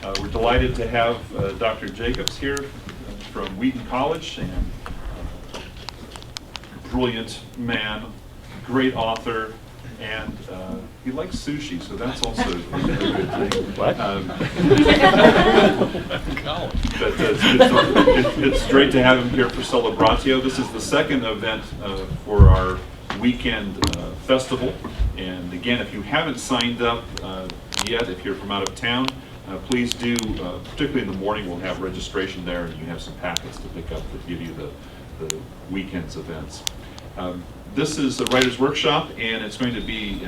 We're delighted to have Dr. Jacobs here from Wheaton College, and brilliant man, great author, and he likes sushi, so that's also a good thing. What? It's great to have him here for Celebratio. This is the second event for our weekend festival, and again, if you haven't signed up yet, if you're from out of town, please do, particularly in the morning, we'll have registration there, and you have some packets to pick up that give you the weekend's events. This is a writer's workshop, and it's going to be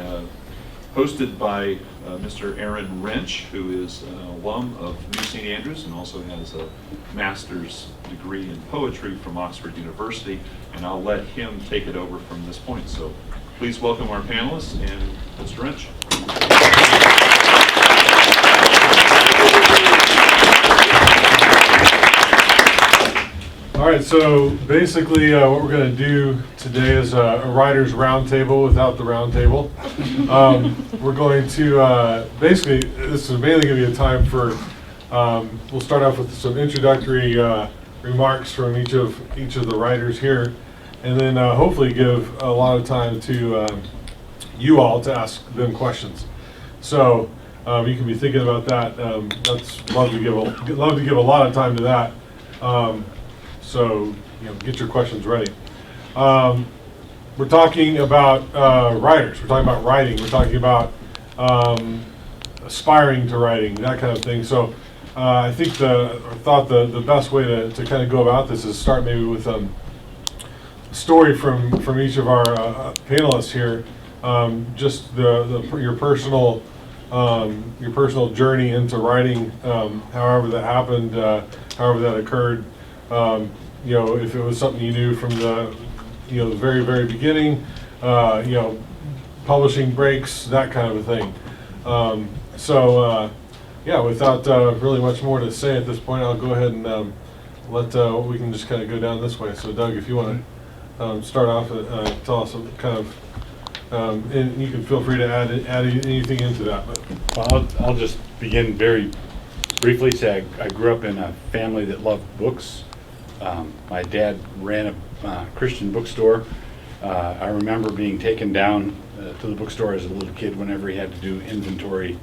hosted by Mr. Aaron Rench, who is an alum of New Saint Andrews and also has a master's degree in poetry from Oxford University, and I'll let him take it over from this point. So please welcome our panelists and Mr. Rench. All right, so basically what we're going to do today is a writer's roundtable without the round table. We're going to, basically, this is mainly going to be a time for, we'll start off with some introductory remarks from each of the writers here, and then hopefully give a lot of time to you all to ask them questions. So you can be thinking about that. That's love to give a lot of time to that. So, get your questions ready. We're talking about writers. We're talking about writing. We're talking about aspiring to writing, that kind of thing. So, I think the best way to kind of go about this is start maybe with a story from each of our panelists here. Just your personal journey into writing, however that happened, however that occurred. If it was something you knew from the very, very beginning, publishing breaks, that kind of a thing. Without really much more to say at this point, I'll go ahead and we can just kind of go down this way. So Doug, if you want to start off, tell us some kind of, and you can feel free to add anything into that. Well, I'll just begin very briefly. Say I grew up in a family that loved books. My dad ran a Christian bookstore. I remember being taken down to the bookstore as a little kid whenever he had to do inventory,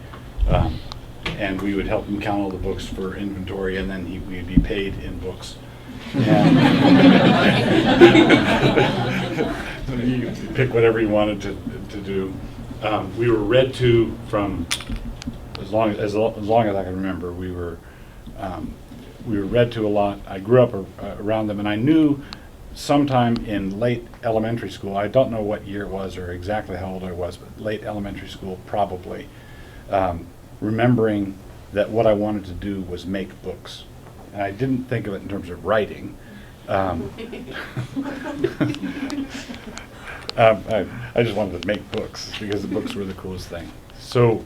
and we would help him count all the books for inventory, and then we'd be paid in books. And you could pick whatever you wanted to do. We were read to from as long as I can remember. We were read to a lot. I grew up around them, and I knew sometime in late elementary school, I don't know what year it was or exactly how old I was, but late elementary school probably, remembering that what I wanted to do was make books. And I didn't think of it in terms of writing. I just wanted to make books because the books were the coolest thing. So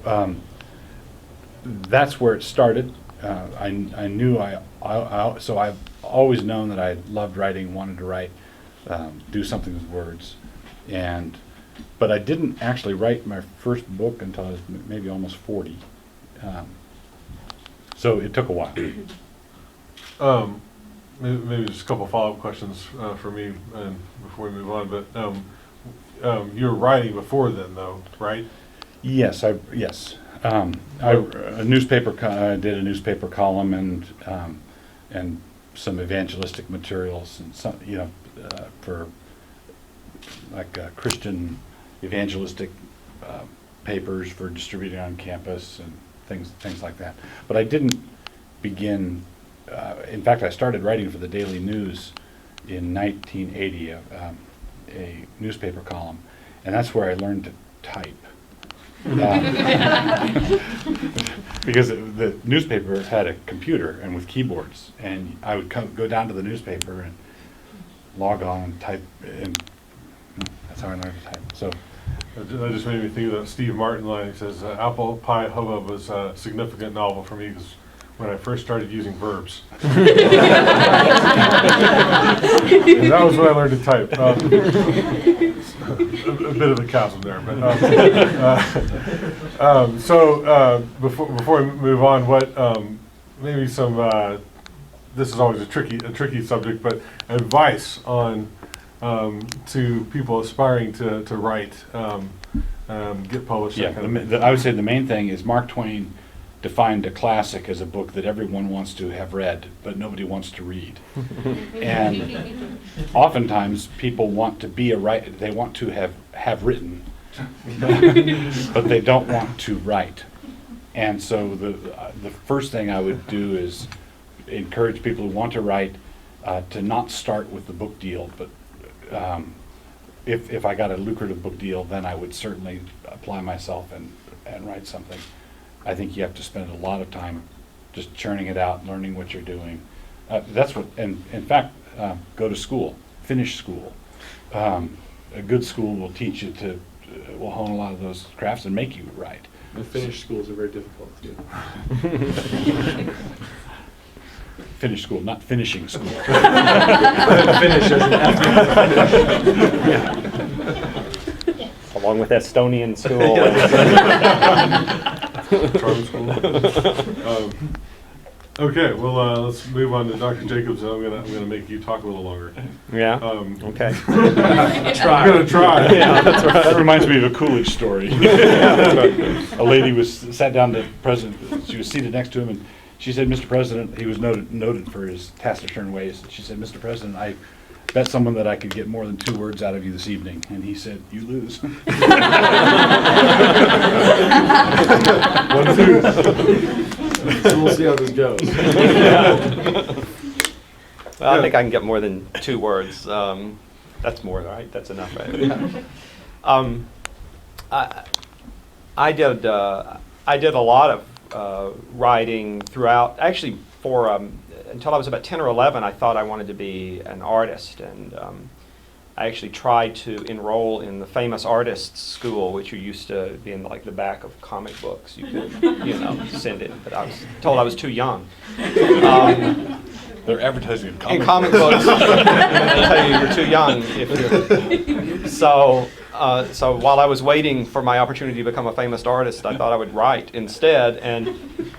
that's where it started. I knew so I've always known that I loved writing, wanted to write, do something with words, but I didn't actually write my first book until I was maybe almost 40. So it took a while. Maybe just a couple follow-up questions for me and before we move on. But you were writing before then, though, right? Yes. I did a newspaper column and some evangelistic materials and some for like Christian evangelistic papers for distributing on campus and things like that. But I didn't begin. In fact, I started writing for the Daily News in 1980, a newspaper column, and that's where I learned to type. Because the newspaper had a computer and with keyboards, and I would go down to the newspaper and log on and type, and that's how I learned to type. So that just made me think of that Steve Martin line. He says, "Apple Pie Hubbub was a significant novel for me because when I first started using verbs. And that was when I learned to type. A bit of a chasm there, but before we move on, what maybe some this is always a tricky subject, but advice on to people aspiring to write, get published. Yeah, that kind of thing. I would say the main thing is Mark Twain defined a classic as a book that everyone wants to have read, but nobody wants to read. And oftentimes people want to be a writer, they want to have written, but they don't want to write. And so the first thing I would do is encourage people who want to write to not start with the book deal, but if I got a lucrative book deal, then I would certainly apply myself and write something. I think you have to spend a lot of time just churning it out, learning what you're doing. That's what, and in fact, go to school, finish school. A good school will teach you will hone a lot of those crafts and make you write. And Finnish schools are very difficult too. Finish school, not finishing school. Finnish as an Along with Estonian school. Charm school. Okay, well, let's move on to Dr. Jacobs. I'm gonna make you talk a little longer. Yeah. I'm Okay. gonna try. Yeah, that's right. That reminds me of a Coolidge story. A lady sat down to the president. She was seated next to him, and she said, "Mr. President," he was noted for his taciturn ways. She said, "Mr. President, I bet someone that I could get more than 2 words out of you this evening." And he said, "You lose." 1-2. So we'll see how this goes. Well, I think I can get more than 2 words. That's more, right? That's enough, right? I did a lot of writing throughout. Actually, until I was about 10 or 11, I thought I wanted to be an artist, and I actually tried to enroll in the famous artists school, which you used to be in like the back of comic books. You could, send it, but I was told I was too young. They're advertising In comic books, they tell you you're too young. So while I was waiting for my opportunity to become a famous artist, I thought I would write instead.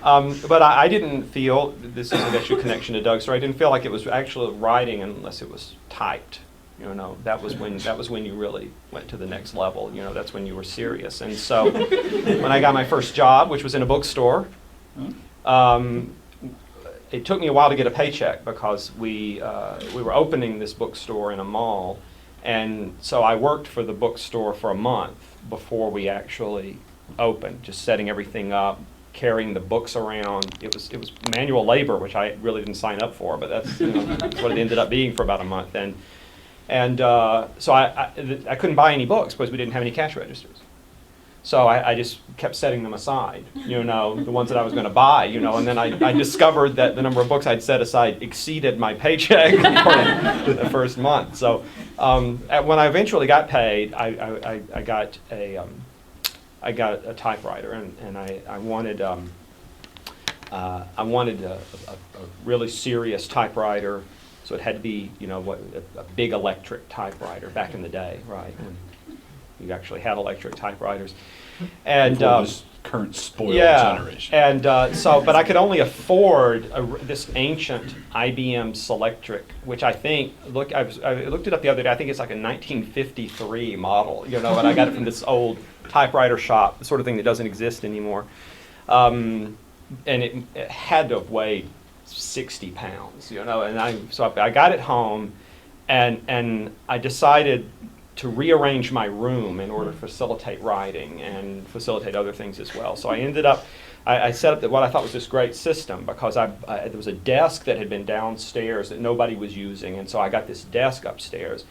But I didn't feel, this is an extra connection to Doug's story, I didn't feel like it was actually writing unless it was typed. That was when you really went to the next level. That's when you were serious. And so when I got my first job, which was in a bookstore, it took me a while to get a paycheck because we were opening this bookstore in a mall, and so I worked for the bookstore for a month before we actually opened, just setting everything up, carrying the books around. It was manual labor, which I really didn't sign up for, but that's what it ended up being for about a month. And so I couldn't buy any books because we didn't have any cash registers. So I just kept setting them aside, the ones that I was going to buy, and then I discovered that the number of books I'd set aside exceeded my paycheck for the first month. So when I eventually got paid, I got a typewriter, and I wanted a really serious typewriter, so it had to be a big electric typewriter back in the day, right? When you actually had electric typewriters, and this current spoiled generation. And but I could only afford this ancient IBM Selectric, which I think I looked it up the other day. I think it's like a 1953 model, and I got it from this old typewriter shop, the sort of thing that doesn't exist anymore, and it had to have weighed 60 pounds, and I got it home, and I decided to rearrange my room in order to facilitate writing and facilitate other things as well. So I ended up, I set up what I thought was this great system, because there was a desk that had been downstairs that nobody was using, and so I got this desk upstairs,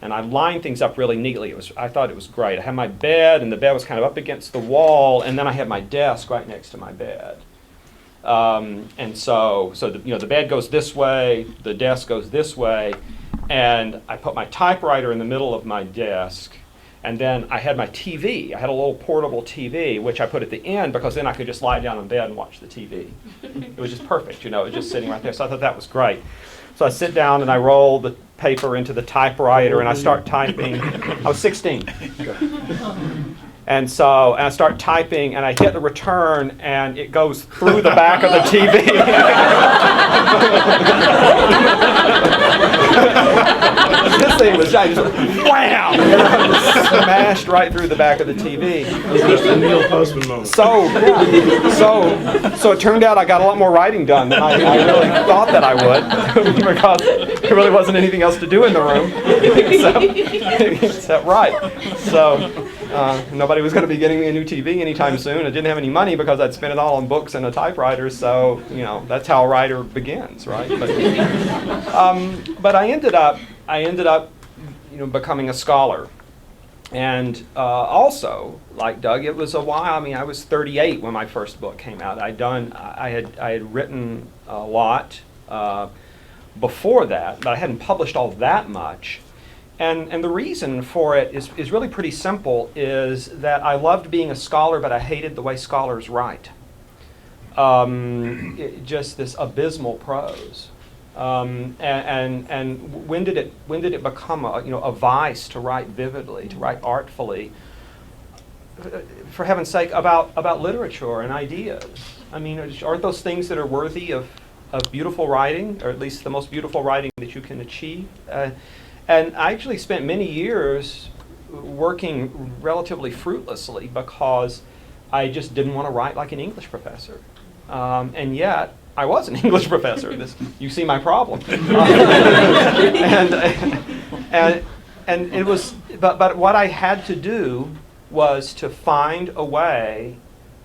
and I lined things up really neatly. I thought it was great. I had my bed, and the bed was kind of up against the wall, and then I had my desk right next to my bed. And so the bed goes this way, the desk goes this way, and I put my typewriter in the middle of my desk, And then I had my TV. I had a little portable TV, which I put at the end because then I could just lie down in bed and watch the TV. It was just perfect, it was just sitting right there. So I thought that was great. So I sit down and I roll the paper into the typewriter and I start typing. I was 16. And I start typing and I hit the return and it goes through the back of the TV. This thing was just wham! Smashed right through the back of the TV. It was just a Neil Postman moment. So it turned out I got a lot more writing done than I really thought that I would, because there really wasn't anything else to do in the room except write. So nobody was going to be getting me a new TV anytime soon. I didn't have any money because I'd spent it all on books and a typewriter. So that's how a writer begins, right? But I ended up becoming a scholar. And also, like Doug, it was a while. I mean, I was 38 when my first book came out. I had written a lot before that, but I hadn't published all that much. And the reason for it is really pretty simple, is that I loved being a scholar, but I hated the way scholars write. Just this abysmal prose. And when did it become a vice to write vividly, to write artfully? For heaven's sake, about literature and ideas. I mean, aren't those things that are worthy of beautiful writing, or at least the most beautiful writing that you can achieve? And I actually spent many years working relatively fruitlessly because I just didn't want to write like an English professor. And yet, I was an English professor. You see my problem. And it was, but what I had to do was to find a way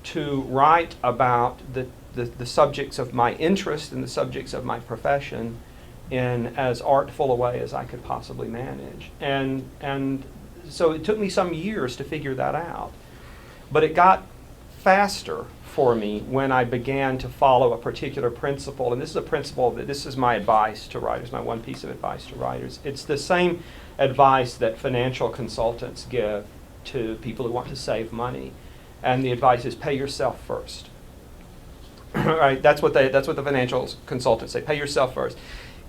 to write about the subjects of my interest and the subjects of my profession in as artful a way as I could possibly manage. And so it took me some years to figure that out. But it got faster for me when I began to follow a particular principle. And this is a principle this is my advice to writers, my one piece of advice to writers. It's the same advice that financial consultants give to people who want to save money. And the advice is pay yourself first. Right? That's what the financial consultants say. Pay yourself first.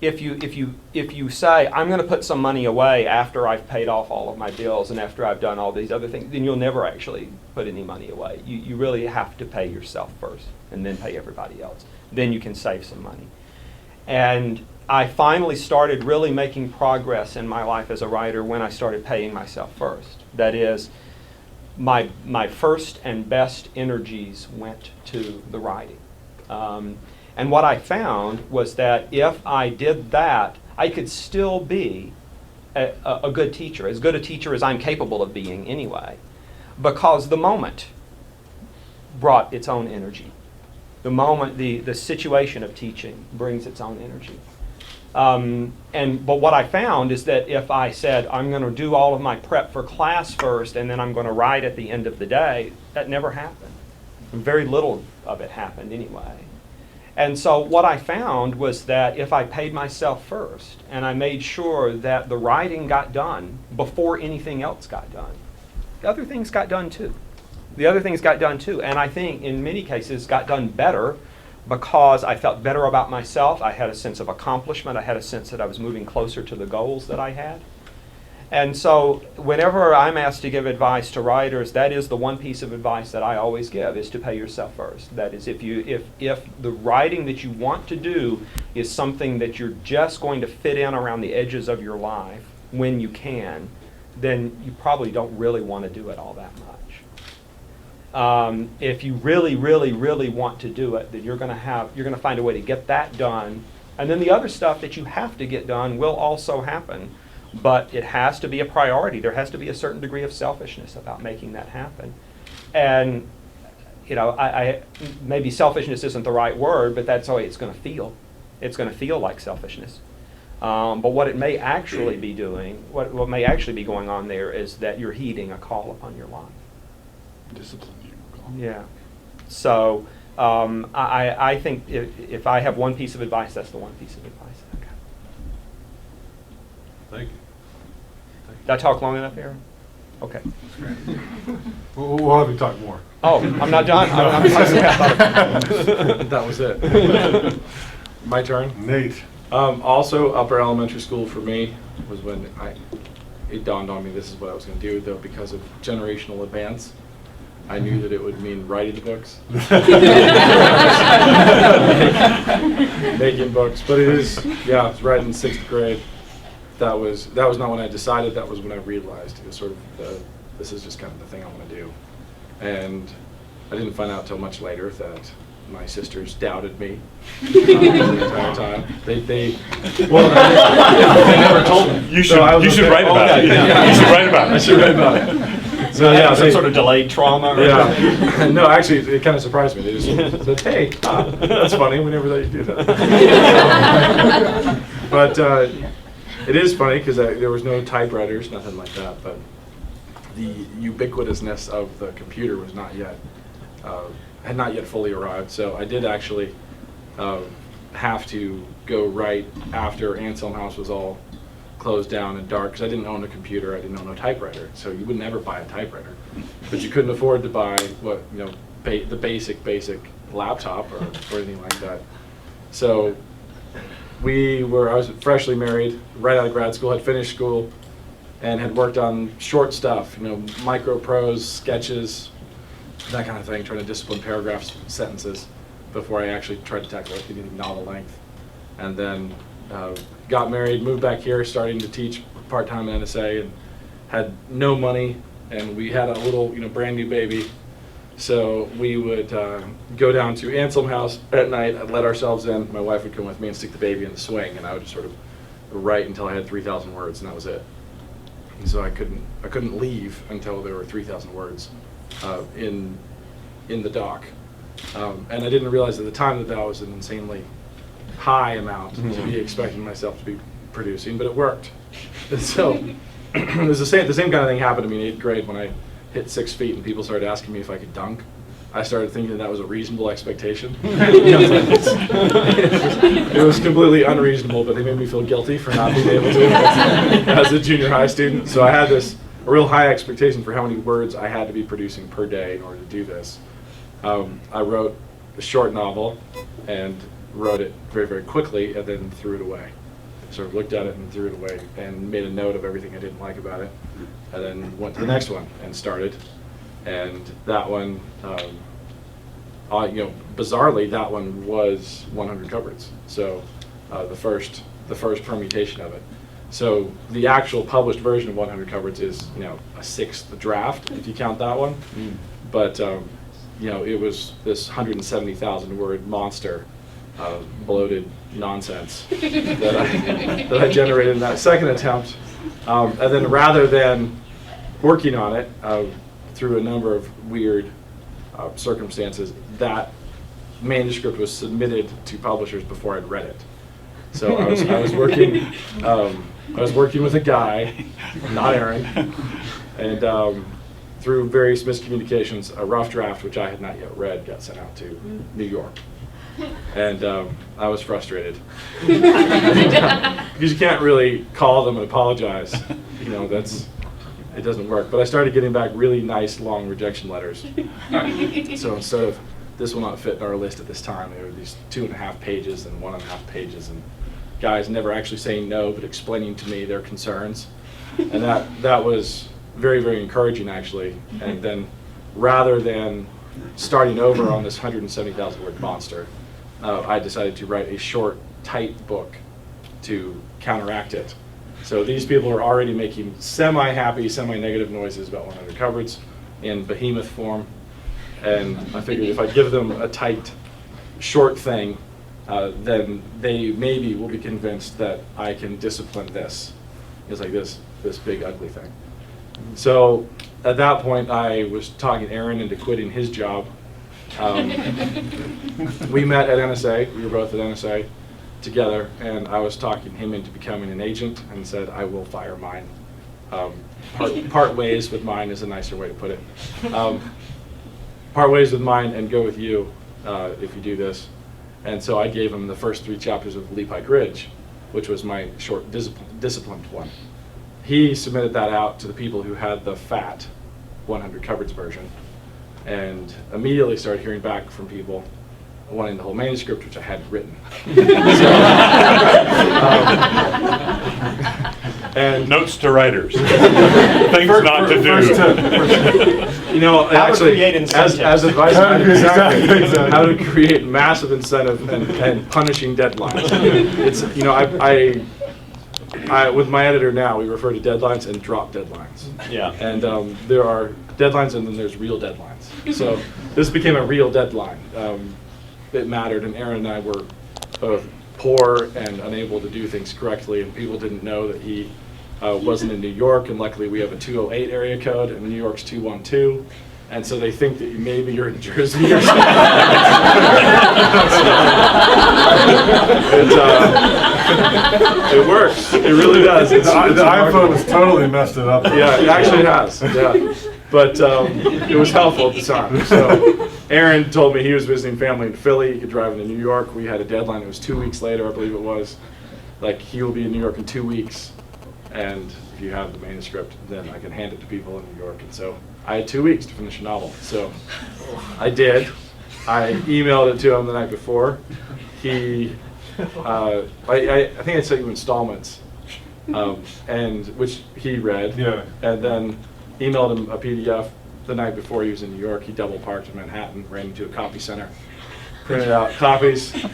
If you say, I'm going to put some money away after I've paid off all of my bills and after I've done all these other things, then you'll never actually put any money away. You really have to pay yourself first and then pay everybody else. Then you can save some money. And I finally started really making progress in my life as a writer when I started paying myself first. That is, my first and best energies went to the writing. And what I found was that if I did that, I could still be a good teacher, as good a teacher as I'm capable of being anyway, because the moment brought its own energy. The moment, the situation of teaching brings its own energy. But what I found is that if I said, I'm going to do all of my prep for class first and then I'm going to write at the end of the day, that never happened. Very little of it happened anyway. And so what I found was that if I paid myself first and I made sure that the writing got done before anything else got done, the other things got done too. And I think in many cases got done better because I felt better about myself. I had a sense of accomplishment. I had a sense that I was moving closer to the goals that I had. And so whenever I'm asked to give advice to writers, that is the one piece of advice that I always give, is to pay yourself first. That is, if the writing that you want to do is something that you're just going to fit in around the edges of your life when you can, then you probably don't really want to do it all that much. If you really, really, really want to do it, then you're going to find a way to get that done. And then the other stuff that you have to get done will also happen. But it has to be a priority. There has to be a certain degree of selfishness about making that happen. And, I maybe selfishness isn't the right word, but that's the way it's going to feel. It's going to feel like selfishness. But what it may actually be doing, what may actually be going on there is that you're heeding a call upon your life. Discipline. Yeah. So I think if I have one piece of advice, that's the one piece of advice that I got. Thank you. Did I talk long enough, Aaron? Okay. We'll have you talk more. Oh, I'm not done. I'm That was it. My turn. Nate. Also, upper elementary school for me was when it dawned on me this is what I was going to do, though, because of generational advance. I knew that it would mean writing the books, making books. But it is, yeah, it's right in 6th grade. That was not when I decided. That was when I realized it was sort of this is just kind of the thing I want to do. And I didn't find out till much later that my sisters doubted me the entire time. They never told me. You So I was should okay. write about it. Yeah. You should write about I it. should write about it. So yeah, some they, sort of delayed trauma. Or something. yeah. No, actually, it kind of surprised me. They just said, "Hey, that's funny. We never thought you'd do that." But it is funny because there was no typewriters, nothing like that. But the ubiquitousness of the computer was had not yet fully arrived. So I did actually have to go right after Anselm House was all closed down and dark, because I didn't own a computer, I didn't own a typewriter, so you would never buy a typewriter. But you couldn't afford to buy the basic laptop or anything like that. So I was freshly married, right out of grad school, had finished school, and had worked on short stuff, micro prose, sketches, that kind of thing, trying to discipline paragraphs, sentences, before I actually tried to tackle anything novel length. And then got married, moved back here, starting to teach part-time at NSA, and had no money, and we had a little, brand new baby. So we would go down to Anselm House at night, I'd let ourselves in, my wife would come with me and stick the baby in the swing, and I would just sort of write until I had 3,000 words, and that was it. And so I couldn't leave until there were 3,000 words in the doc. And I didn't realize at the time that was an insanely high amount to be expecting myself to be producing, but it worked. And so it was the same kind of thing happened to me in 8th grade when I hit 6 feet and people started asking me if I could dunk. I started thinking that was a reasonable expectation. It was completely unreasonable, but they made me feel guilty for not being able to as a junior high student. So I had a real high expectation for how many words I had to be producing per day in order to do this. I wrote a short novel and wrote it very, very quickly and then threw it away. Sort of looked at it and threw it away and made a note of everything I didn't like about it, and then went to the next one and started. And that one, bizarrely, that one was 100 cupboards. So the first permutation of it. So the actual published version of 100 cupboards is a 6th draft if you count that one. But it was this 170,000 word monster. Bloated nonsense that I generated in that second attempt, and then rather than working on it through a number of weird circumstances, that manuscript was submitted to publishers before I'd read it. So I was working with a guy, not Aaron, and through various miscommunications, a rough draft which I had not yet read got sent out to New York. And I was frustrated because you can't really call them and apologize. It doesn't work. But I started getting back really nice long rejection letters. So instead of "this will not fit in our list at this time," there were these 2.5 pages and 1.5 pages, and guys never actually saying no, but explaining to me their concerns, and that was very, very encouraging actually. And then rather than starting over on this 170,000 word monster, I decided to write a short, tight book to counteract it. So these people are already making semi-happy, semi-negative noises about 100 cupboards in behemoth form, and I figured if I give them a tight, short thing, then they maybe will be convinced that I can discipline this. It's like this big, ugly thing. So at that point, I was talking Aaron into quitting his job. We met at NSA. We were both at NSA together, and I was talking him into becoming an agent, and said, "I will fire mine. Part ways with mine is a nicer way to put it. Part ways with mine and go with you if you do this." And so I gave him the first 3 chapters of Lee Pike Ridge, which was my short disciplined one. he submitted that out to the people who had the fat 100 cupboards version, and immediately started hearing back from people wanting the whole manuscript, which I hadn't written. And Notes to writers. Things not to First tip. do. you know, How to actually, create incentives. as advice, Exactly. how to create massive incentive and punishing deadlines. It's, you know, I with my editor now, we refer to deadlines and drop deadlines. Yeah. And there are deadlines and then there's real deadlines. So this became a real deadline. It mattered, and Aaron and I were both poor and unable to do things correctly, and people didn't know that he wasn't in New York, and luckily we have a 208 area code, and New York's 212, and so they think that maybe you're in Jersey or something. It works. It really does. The It's iPhone remarkable. has totally messed it up. Yeah, it actually has. Yeah, but it was helpful at the time. So Aaron told me he was visiting family in Philly. He could drive into New York. We had a deadline. It was 2 weeks later, I believe it was. Like, he will be in New York in 2 weeks, and if you have the manuscript, then I can hand it to people in New York. And so I had 2 weeks to finish a novel. So I did. I emailed it to him the night before. He, I think I sent you installments, and which he read. Yeah. And then emailed him a PDF the night before he was in New York. He double parked in Manhattan, ran into a copy center, printed out copies. And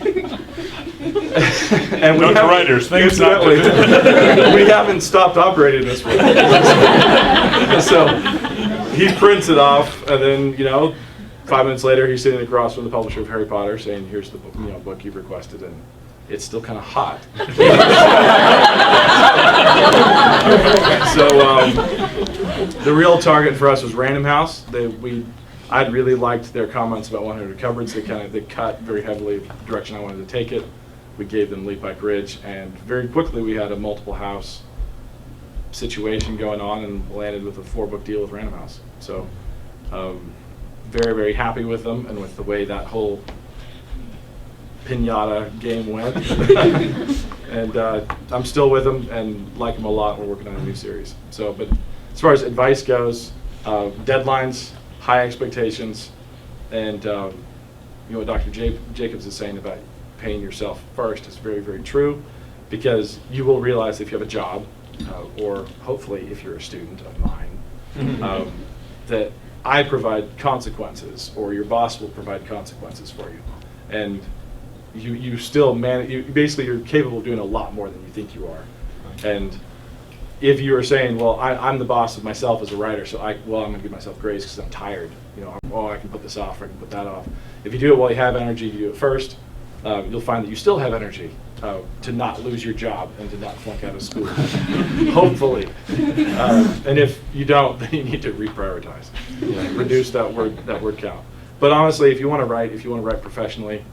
Note to writers, things not to incidentally, we haven't stopped operating this way. So he prints it off, and then, you know, 5 minutes later, he's sitting across from the publisher of Harry Potter, saying, "Here's the book, you know, book you've requested," and it's still kind of hot. So the real target for us was Random House. I'd really liked their comments about 100 cupboards. They cut very heavily the direction I wanted to take it. We gave them Lee Pike Ridge, and very quickly we had a multiple house situation going on, and landed with a 4-book deal with Random House. So very, very happy with them and with the way that whole pinata game went. And I'm still with them and like them a lot. We're working on a new series. So, but as far as advice goes, deadlines, high expectations, and you know what Dr. Jacobs is saying about paying yourself first is very, very true, because you will realize if you have a job, or hopefully if you're a student of mine, that I provide consequences, or your boss will provide consequences for you, and you still manage. Basically, you're capable of doing a lot more than you think you are. And if you are saying, "Well, I'm the boss of myself as a writer, so I'm going to give myself grace because I'm tired. You know, I can put this off, or I can put that off." If you do it while you have energy, you do it first. You'll find that you still have energy to not lose your job and to not flunk out of school, hopefully. And if you don't, then you need to reprioritize, reduce that word count. But honestly, if you want to write professionally,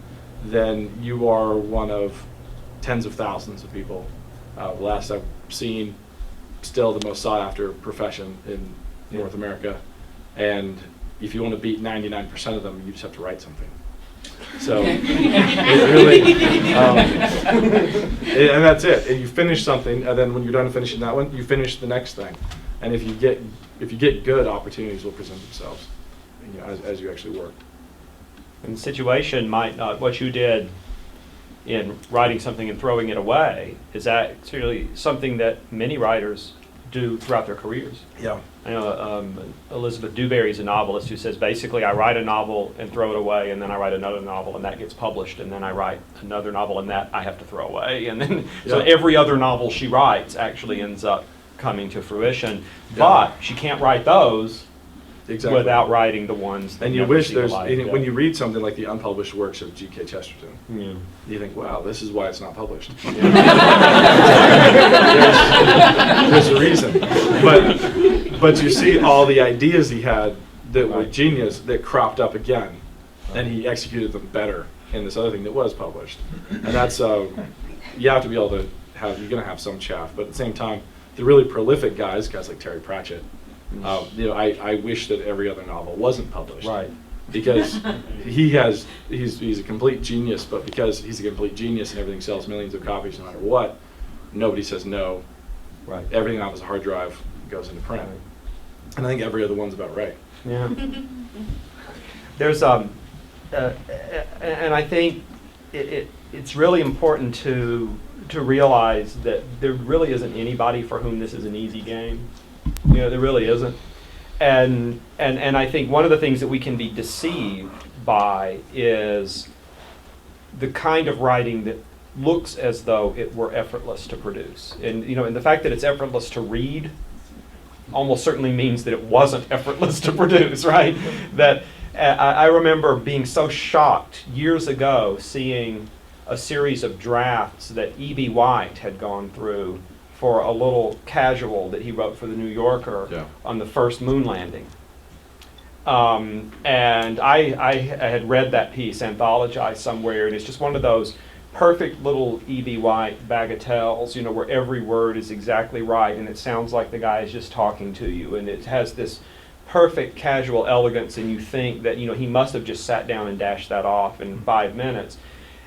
then you are one of tens of thousands of people. The last I've seen, still the most sought after profession in North America. And if you want to beat 99% of them, you just have to write something. So it really, and that's it. And you finish something, and then when you're done finishing that one, you finish the next thing. And if you get good, opportunities will present themselves, you know, as you actually work. And the situation might not, what you did in writing something and throwing it away is actually something that many writers do throughout their careers. Yeah. I know Elizabeth Dewberry's a novelist who says basically I write a novel and throw it away, and then I write another novel and that gets published, and then I write another novel and that I have to throw away, and then so Yeah. every other novel she writes actually ends up coming to fruition. But she can't write those Exactly. without writing the ones that And you never wish see the there's, light. when you read something like the unpublished works of G.K. Chesterton, Yeah. you think, wow, this is why it's not published. there's a reason. But you see all the ideas he had that were genius that cropped up again, and he executed them better in this other thing that was published. And that's, you have to be able to have, you're going to have some chaff, but at the same time, the really prolific guys like Terry Pratchett, you know, I wish that every other novel wasn't published. Right. Because he's a complete genius, but because he's a complete genius and everything sells millions of copies no matter what, nobody says no Right. Everything off as a hard drive goes into print. And I think every other one's about right. Yeah. There's and I think it's really important to realize that there really isn't anybody for whom this is an easy game. You know, there really isn't. And I think one of the things that we can be deceived by is the kind of writing that looks as though it were effortless to produce. And you know, and the fact that it's effortless to read almost certainly means that it wasn't effortless to produce, right? That I remember being so shocked years ago seeing a series of drafts that E.B. White had gone through for a little casual that he wrote for the New Yorker on the first moon landing. And I had read that piece anthologized somewhere, and it's just one of those perfect little E.B. White bagatelles, you know, where every word is exactly right, and it sounds like the guy is just talking to you, and it has this perfect casual elegance, and you think that, you know, he must have just sat down and dashed that off in 5 minutes.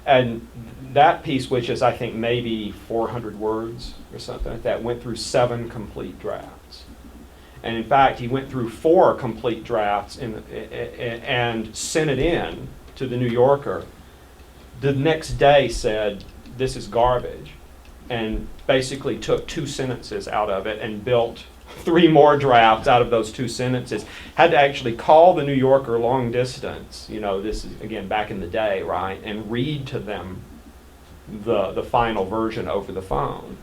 And that piece, which is, I think, maybe 400 words or something like that, went through 7 complete drafts. And in fact, he went through 4 complete drafts and sent it in to the New Yorker. The next day said, "This is garbage," and basically took 2 sentences out of it and built 3 more drafts out of those 2 sentences. Had to actually call the New Yorker long distance, you know, this is, again, back in the day, right, and read to them the final version over the phone.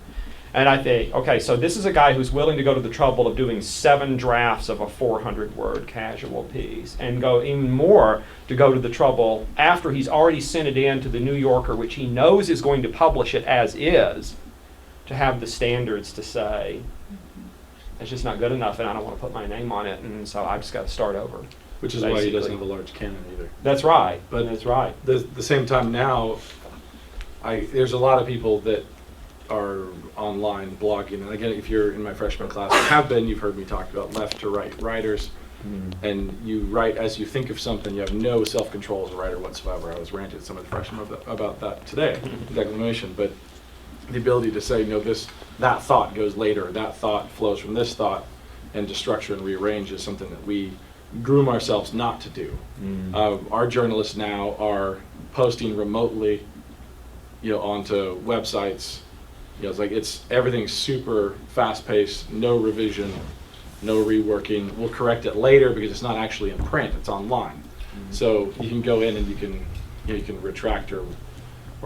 And I think, okay, so this is a guy who's willing to go to the trouble of doing 7 drafts of a 400-word casual piece, and go even more to go to the trouble, after he's already sent it in to the New Yorker, which he knows is going to publish it as is, to have the standards to say, it's just not good enough, and I don't want to put my name on it, and so I've just got to start over. Which is why he doesn't have a large canon either. That's right. But that's right. The same time now, there's a lot of people that are online blogging, and again, if you're in my freshman class, or have been, you've heard me talk about left to right writers, and you write as you think of something. You have no self-control as a writer whatsoever. I was ranting at some of the freshmen about that today, declamation, but the ability to say, no, that thought goes later, that thought flows from this thought, and to structure and rearrange is something that we groom ourselves not to do. Our journalists now are posting remotely, you know, onto websites. You know, everything's super fast-paced, no revision, no reworking. We'll correct it later because it's not actually in print; it's online. So you can go in and you can retract or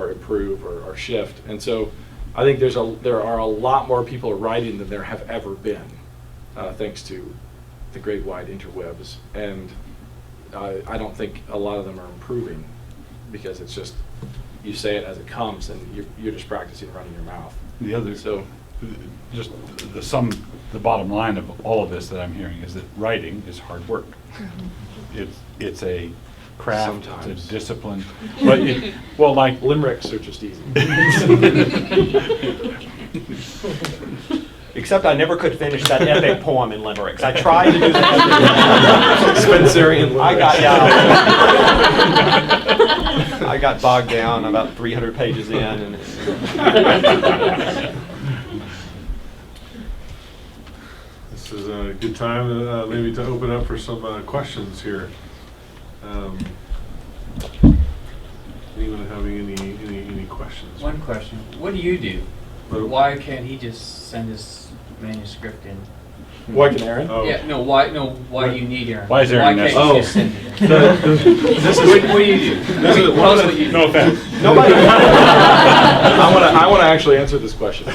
improve or shift. And so I think there are a lot more people writing than there have ever been, thanks to the great wide interwebs. And I don't think a lot of them are improving, because it's just, you say it as it comes, and you're just practicing running your mouth. The other, So just the bottom line of all of this that I'm hearing is that writing is hard work. It's a craft, Sometimes. it's a discipline. But like limericks are just easy. Except I never could finish that epic poem in limericks. I tried to do that. Spencerian limericks. I got bogged down about 300 pages in. And This is a good time maybe to open up for some questions here. Anyone having any questions? One question. What do you do? Why can't he just send his manuscript in? Why can Aaron? Oh. Yeah, why do you need Aaron? Why is Aaron Why can't necessary? you just send it in? What do you do? Tell us what you do. no offense. nobody. I want to actually answer this question.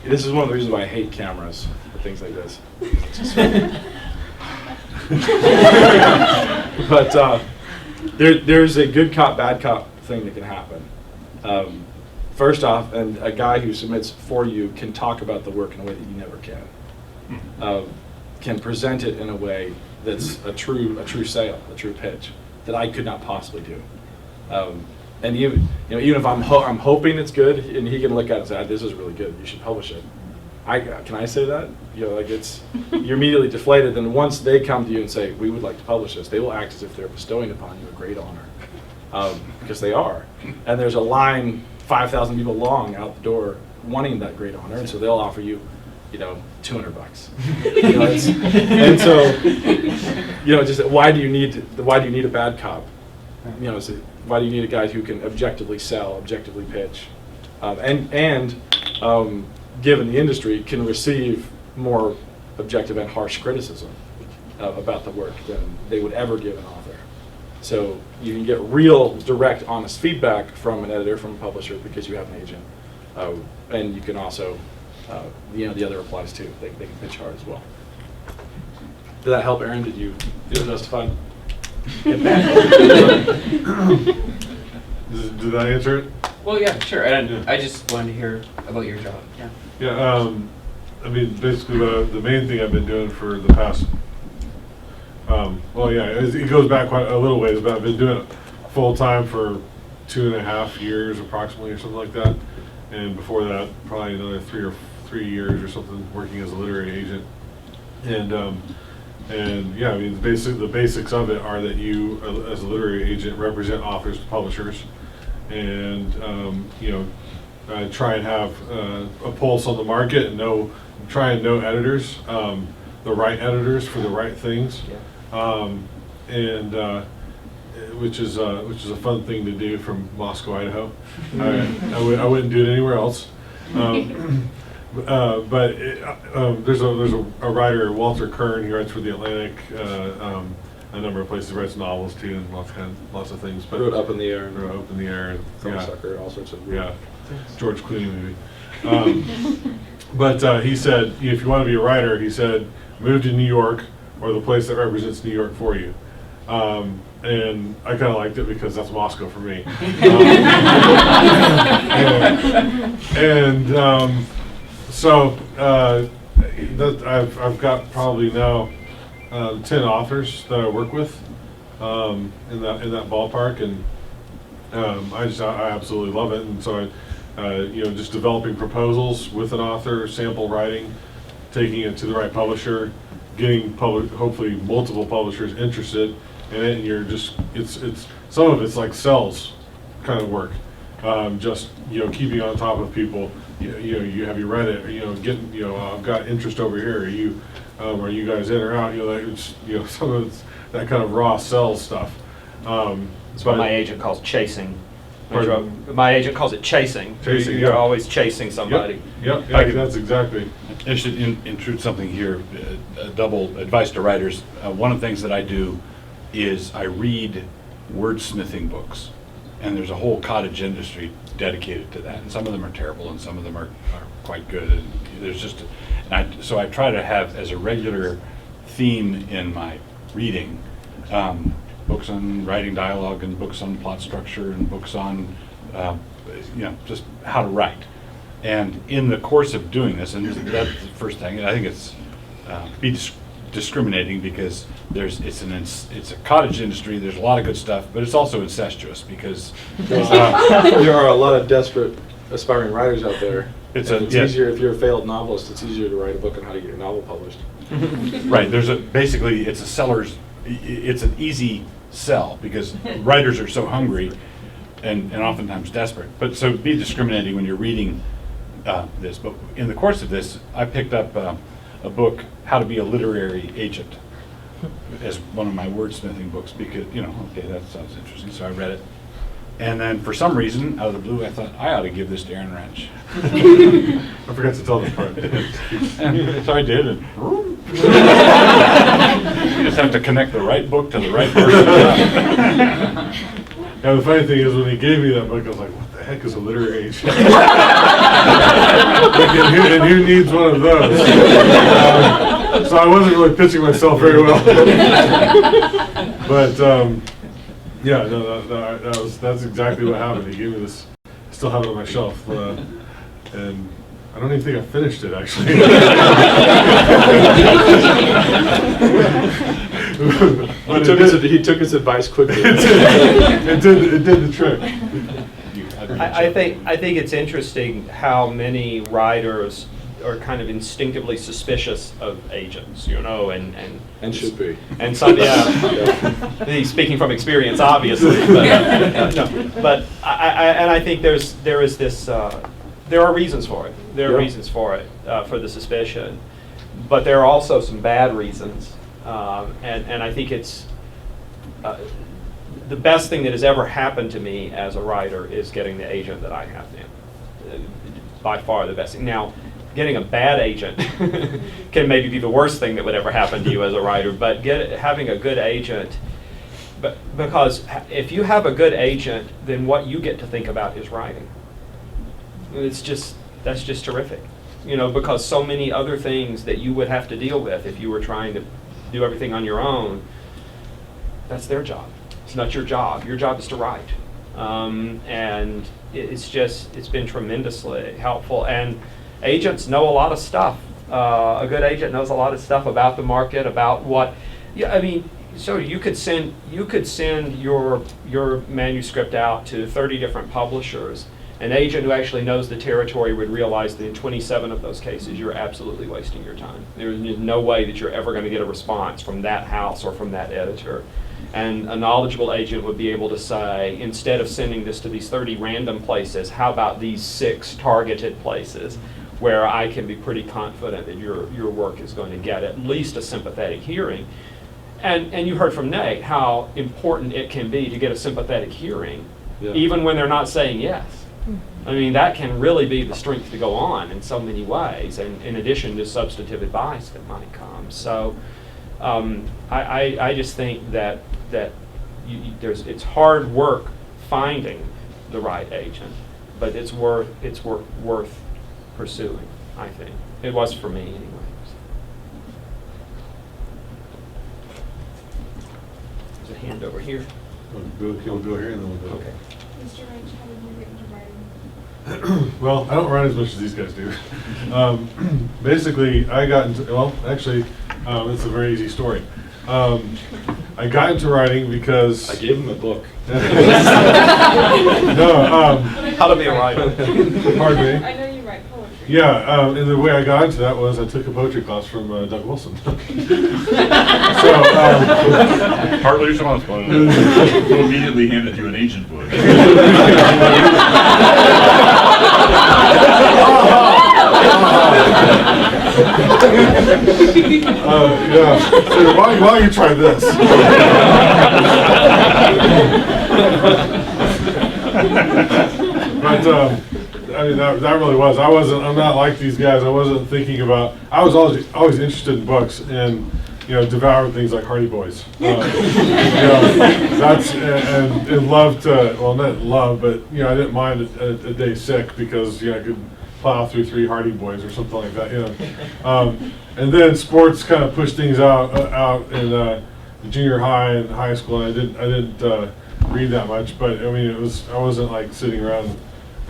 This is one of the reasons why I hate cameras for things like this. But there's a good cop, bad cop thing that can happen. First off, and a guy who submits for you can talk about the work in a way that you never can present it in a way that's a true sale, a true pitch that I could not possibly do. And even if I'm hoping it's good, and he can look at it and say, "This is really good. You should publish it." Can I say that? You're immediately deflated. Then once they come to you and say, "We would like to publish this," they will act as if they're bestowing upon you a great honor, because they are. And there's a line 5,000 people long out the door wanting that great honor, and so they'll offer you, $200. And so, just why do you need a bad cop? Why do you need a guy who can objectively sell, objectively pitch, and given the industry, can receive more objective and harsh criticism about the work than they would ever give an author. So you can get real, direct, honest feedback from an editor, from a publisher, because you have an agent. And you can also, the other applies too. They can pitch hard as well. Did that help, Aaron? Did you feel justified? Did that answer it? Well, yeah, sure. And Yeah. I just wanted to hear about your job. Yeah. Yeah, basically the main thing I've been doing for the past, it goes back quite a little ways, but I've been doing it full-time for 2.5 years approximately, or something like that. And before that, probably another 3 years or something, working as a literary agent. The basics of it are that you, as a literary agent, represent authors to publishers, and try and have a pulse on the market and try and know editors, the right editors for the right things, which is a fun thing to do from Moscow, Idaho. I wouldn't do it anywhere else. There's a writer, Walter Kern. He writes for The Atlantic, a number of places. He writes novels too, and lots of things. But Wrote Up in the Air. Wrote Up in the Air, and Thumbsucker, all sorts of George Clooney movie. But he said, if you want to be a writer, he said, move to New York or the place that represents New York for you. And I kind of liked it because that's Moscow for me. I've got probably now 10 authors that I work with in that ballpark, and I absolutely love it. And so just developing proposals with an author, sample writing, taking it to the right publisher, getting hopefully multiple publishers interested in it, and it's some of it's like sales kind of work. Just keeping on top of people. Have you read it? I've got interest over here. Are you guys in or out? Some of it's that kind of raw sales stuff. That's what my agent calls chasing. Pardon? My agent calls it chasing. Chasing, You're yeah. always chasing somebody. Yep, that's exactly. I should intrude something here, double advice to writers. One of the things that I do is I read wordsmithing books, and there's a whole cottage industry dedicated to that, and some of them are terrible and some of them are quite good, and there's just so I try to have as a regular theme in my reading books on writing dialogue, and books on plot structure, and books on just how to write. And in the course of doing this, and that's the first thing, I think it's discriminating, because it's a cottage industry. There's a lot of good stuff, but it's also incestuous because there are a lot of desperate aspiring writers out there. It's easier if you're a failed novelist. It's easier to write a book on how to get your novel published. Right. It's an easy sell because writers are so hungry and oftentimes desperate. But so be discriminating when you're reading this. But in the course of this, I picked up a book, How to Be a Literary Agent, as one of my wordsmithing books, because, okay, that sounds interesting. So I read it. And then for some reason, out of the blue, I thought, I ought to give this to Aaron Rench. I forgot to tell the part. And so I did. And you just have to connect the right book to the right person. Now, the funny thing is, when he gave me that book, I was like, what the heck is a literary agent? and who needs one of those? So I wasn't really pitching myself very well. But that's exactly what happened. He gave me this. I still have it on my shelf, and I don't even think I finished it actually. He took his advice quickly. It did the trick. I think it's interesting how many writers are kind of instinctively suspicious of agents, and should be. And some, he's speaking from experience, obviously. But I think there is this there are reasons for it. There are Yeah. reasons for it, for the suspicion. But there are also some bad reasons. And I think it's the best thing that has ever happened to me as a writer is getting the agent that I have now. By far the best thing. Now, getting a bad agent can maybe be the worst thing that would ever happen to you as a writer, but having a good agent, because if you have a good agent, then what you get to think about is writing. That's just terrific. You know, because so many other things that you would have to deal with if you were trying to do everything on your own, that's their job. It's not your job. Your job is to write. And it's been tremendously helpful. And agents know a lot of stuff. A good agent knows a lot of stuff about the market, about what, yeah, I mean, so you could send your manuscript out to 30 different publishers. An agent who actually knows the territory would realize that in 27 of those cases, you're absolutely wasting your time. There's no way that you're ever going to get a response from that house or from that editor. And a knowledgeable agent would be able to say, instead of sending this to these 30 random places, how about these 6 targeted places where I can be pretty confident that your work is going to get at least a sympathetic hearing. And you heard from Nate how important it can be to get a sympathetic hearing, even when they're not saying yes. I mean, that can really be the strength to go on in so many ways, and in addition to substantive advice that might come. So I just think that it's hard work finding the right agent, but it's worth pursuing, I think. It was for me anyway. There's a hand over here. We'll go here and then we'll go. Okay. Mr. Rench, how did you get into writing? Well, I don't write as much as these guys do. Basically, I got into, well, actually, it's a very easy story. I got into writing because... I gave him a book. No, How to be a writer. pardon me. I know you write poetry. Yeah, and the way I got into that was I took a poetry class from Doug Wilson. So, Partly responsible. Who immediately handed you an agent book. yeah. So why don't you try this? But I mean, that really was. I'm not like these guys. I wasn't thinking about. I was always interested in books and devoured things like Hardy Boys. That's and loved to. Well, not love, but I didn't mind a day sick because I could plow through 3 Hardy Boys or something like that. And then sports kind of pushed things out in junior high and high school. And I didn't read that much, but I mean, I wasn't like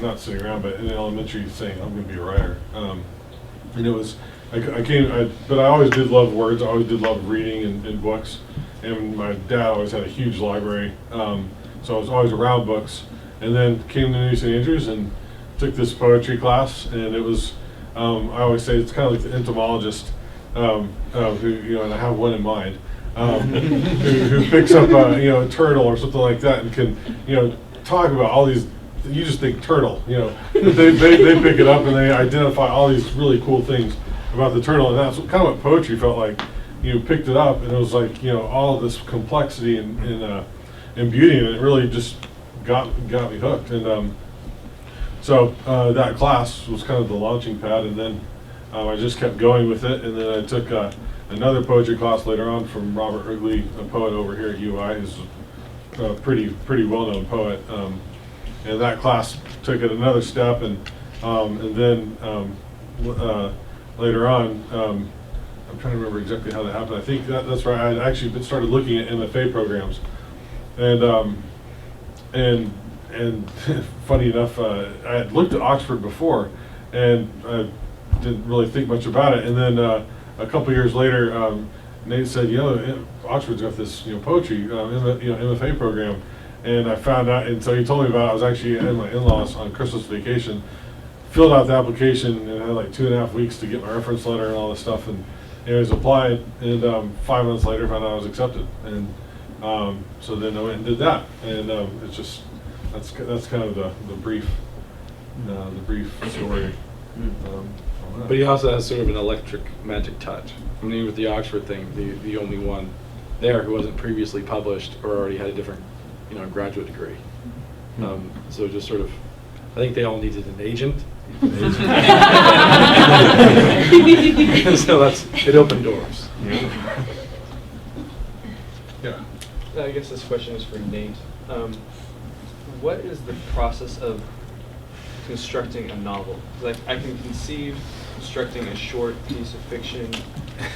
not sitting around, but in elementary saying I'm going to be a writer. And it was, but I always did love words. I always did love reading and books. And my dad always had a huge library, so I was always around books. And then came to New Saint Andrews and took this poetry class, and it was, I always say it's kind of like the entomologist, who, and I have one in mind, who picks up a turtle or something like that and can, talk about all these, you just think turtle, but they pick it up and they identify all these really cool things about the turtle, and that's kind of what poetry felt like. You picked it up and it was like, all of this complexity and beauty, and it really just got me hooked. And so that class was kind of the launching pad, and then I just kept going with it. And then I took another poetry class later on from Robert Wrigley, a poet over here at UI, who's a pretty well-known poet. And that class took it another step, and then later on, I'm trying to remember exactly how that happened. I think that's right. I had actually started looking at MFA programs, and funny enough, I had looked at Oxford before, and I didn't really think much about it. And then a couple years later, Nate said, Oxford's got this poetry MFA program, and I found out. And so he told me about it. I was actually at my in-laws on Christmas vacation, filled out the application, and had like 2.5 weeks to get my reference letter and all this stuff. And anyways, applied, and 5 months later, found out I was accepted. And so then I went and did that, and it's just. That's kind of the brief the brief story. on that. But he also has sort of an electric magic touch. I mean, with the Oxford thing, the only one there who wasn't previously published or already had a different, graduate degree. So just sort of, I think they all needed an agent. So it opened doors. Yeah. I guess this question is for Nate. What is the process of constructing a novel? Like, I can conceive constructing a short piece of fiction,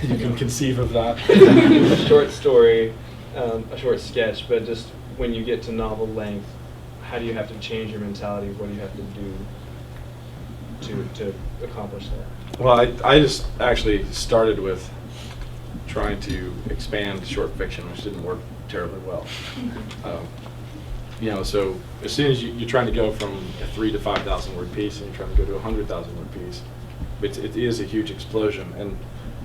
You can conceive of that. a short story, a short sketch, but just when you get to novel length, how do you have to change your mentality? What do you have to do to accomplish that? Well, I just actually started with trying to expand short fiction, which didn't work terribly well. So as soon as you're trying to go from a 3,000 to 5,000 word piece and you're trying to go to a 100,000 word piece, it is a huge explosion. And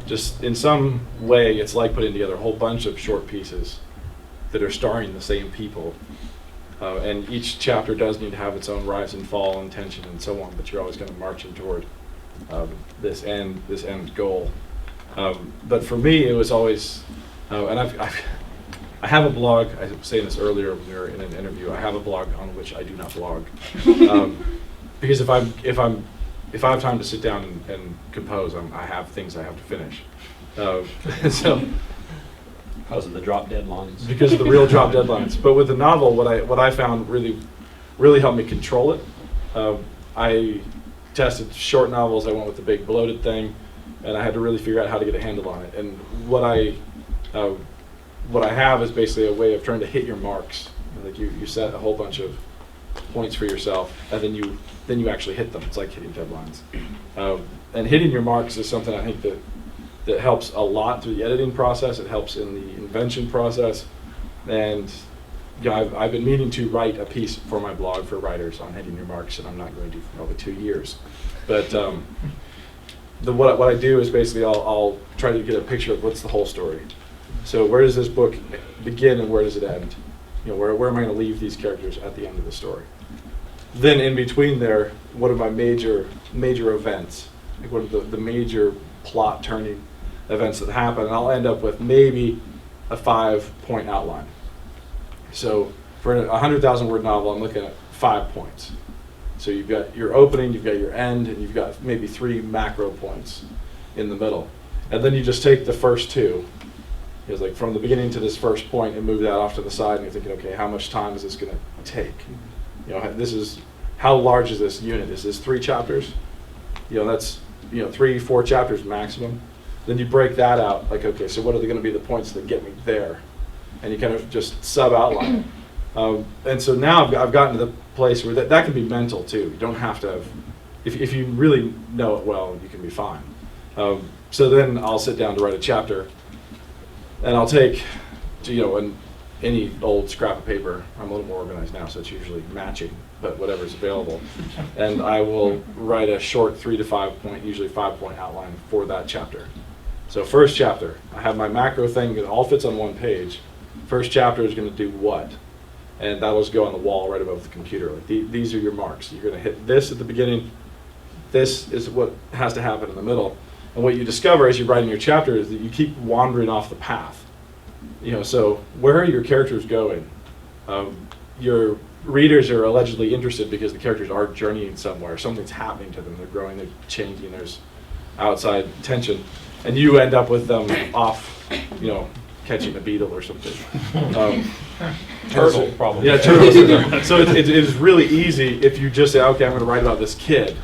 just in some way, it's like putting together a whole bunch of short pieces that are starring the same people. And each chapter does need to have its own rise and fall and tension and so on, but you're always going to march toward this end goal. But for me, it was always, and I have a blog. I was saying this earlier when we were in an interview. I have a blog on which I do not blog, because if I have time to sit down and compose, I have things I have to finish. So. Because of the drop deadlines. Because of the real drop deadlines. But with the novel, what I found really helped me control it. I tested short novels. I went with the big bloated thing, and I had to really figure out how to get a handle on it. And what I have is basically a way of trying to hit your marks. Like you set a whole bunch of points for yourself, and then you actually hit them. It's like hitting deadlines. And hitting your marks is something I think that helps a lot through the editing process. It helps in the invention process. And I've been meaning to write a piece for my blog for writers on hitting your marks, and I'm not going to for probably 2 years. But what I do is basically I'll try to get a picture of what's the whole story. So where does this book begin and where does it end? Where am I going to leave these characters at the end of the story? Then in between there, what are my major events? Like what are the major plot turning events that happen? And I'll end up with maybe a 5-point outline. So for a 100,000 word novel, I'm looking at 5 points. So you've got your opening, you've got your end, and you've got maybe 3 macro points in the middle. And then you just take the first 2. It's like from the beginning to this first point and move that off to the side, and you're thinking, okay, how much time is this going to take? How large is this unit? Is this 3 chapters? That's 3-4 chapters maximum. Then you break that out, like, okay, so what are going to be the points that get me there? And you kind of just sub-outline it. And so now I've gotten to the place where that can be mental too. You don't have to have, if you really know it well, you can be fine. So then I'll sit down to write a chapter, and I'll take, any old scrap of paper. I'm a little more organized now, so it's usually matching, but whatever's available. And I will write a short 3 to 5 point, usually 5-point outline for that chapter. So first chapter, I have my macro thing, it all fits on one page. First chapter is going to do what? And that will go on the wall right above the computer. Like these are your marks. You're going to hit this at the beginning. This is what has to happen in the middle. And what you discover as you're writing your chapter is that you keep wandering off the path. So where are your characters going? Your readers are allegedly interested because the characters are journeying somewhere. Something's happening to them. They're growing, they're changing, there's outside tension. And you end up with them off, catching a beetle or something. Turtle, probably. Yeah, turtles. So it is really easy if you just say, okay, I'm going to write about this kid.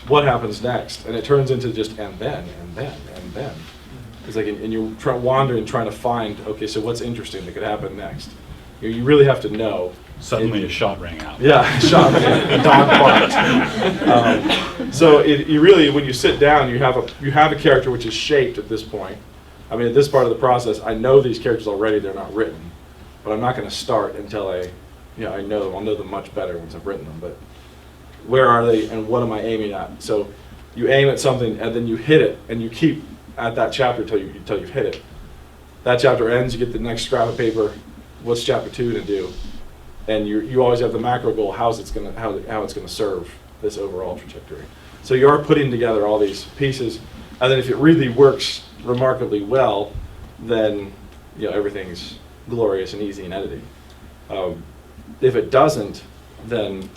What happens next? And it turns into just and then. It's like, and you're wandering, trying to find, okay, so what's interesting that could happen next? You really have to know. Suddenly a shot rang out. Yeah, a shot, a dog barked. So you really, when you sit down, you have a character which is shaped at this point. I mean, at this part of the process, I know these characters already, they're not written. But I'm not going to start until I know them. I'll know them much better once I've written them. But where are they and what am I aiming at? So you aim at something and then you hit it and you keep at that chapter until you've hit it. That chapter ends, you get the next scrap of paper. What's chapter 2 going to do? And you always have the macro goal, how it's going to serve this overall trajectory. So you are putting together all these pieces, and then if it really works remarkably well, then everything's glorious and easy in editing. If it doesn't, then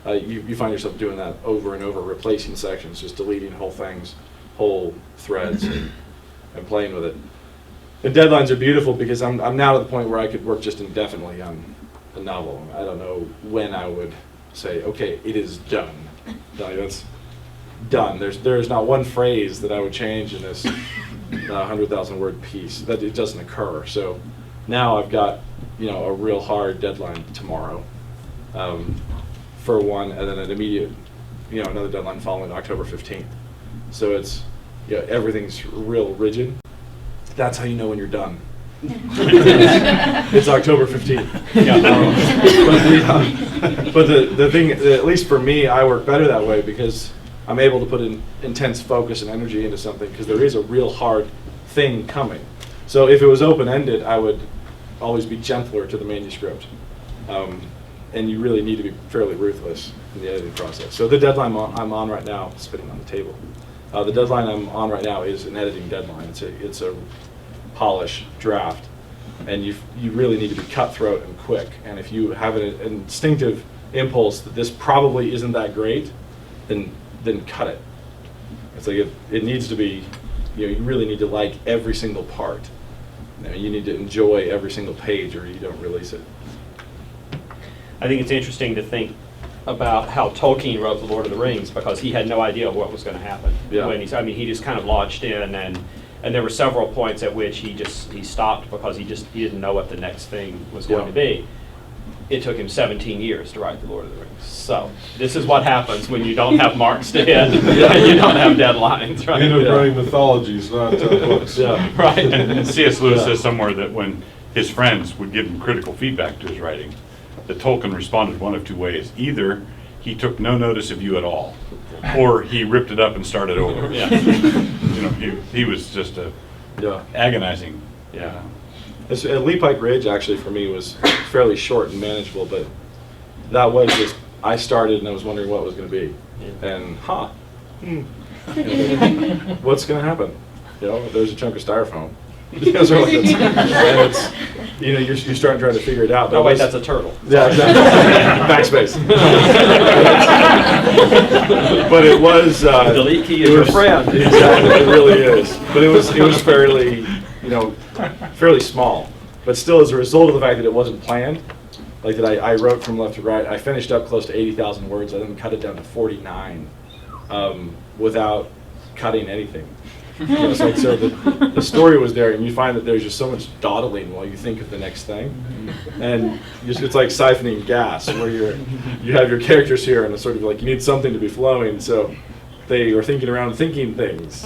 you find yourself doing that over and over, replacing sections, just deleting whole things, whole threads, and playing with it. And deadlines are beautiful because I'm now to the point where I could work just indefinitely on a novel. I don't know when I would say, okay, it is done. Like, that's done. There's not one phrase that I would change in this 100,000 word piece. That it doesn't occur. So now I've got a real hard deadline tomorrow for one, and then an immediate another deadline following October 15th. So it's everything's real rigid. That's how you know when you're done. It's October 15th. But the thing, at least for me, I work better that way because I'm able to put in intense focus and energy into something because there is a real hard thing coming. So if it was open-ended, I would always be gentler to the manuscript. And you really need to be fairly ruthless in the editing process. So the deadline I'm on right now, spitting on the table. The deadline I'm on right now is an editing deadline. It's a polish draft, and you really need to be cutthroat and quick. And if you have an instinctive impulse that this probably isn't that great, then cut it. It's like it needs to be. You really need to like every single part. You need to enjoy every single page, or you don't release it. I think it's interesting to think about how Tolkien wrote The Lord of the Rings because he had no idea what was going to happen. Yeah. He just kind of launched in, and there were several points at which he stopped because he didn't know what the next thing was going to be. It took him 17 years to write The Lord of the Rings. So this is what happens when you don't have marks to hit and you don't have deadlines, right? You end up writing mythologies, not books. Yeah. Right. And C.S. Lewis says somewhere that when his friends would give him critical feedback to his writing, that Tolkien responded one of two ways. Either he took no notice of you at all, or he ripped it up and started over. Yeah. He was just agonizing. Yeah. Lee Pike Ridge actually for me was fairly short and manageable, but that was just I started and I was wondering what it was going to be, and what's going to happen? There's a chunk of styrofoam. And it's you're starting to try to figure it out. But Oh wait, that's a turtle. Yeah, exactly. Backspace. But it was The delete key is your friend. Exactly, it really is. But it was fairly fairly small. But still, as a result of the fact that it wasn't planned, like that I wrote from left to right, I finished up close to 80,000 words. I then cut it down to 49 without cutting anything. It's like, so the story was there, and you find that there's just so much dawdling while you think of the next thing, and it's like siphoning gas, where you have your characters here, and it's sort of like you need something to be flowing, so they are thinking around thinking things,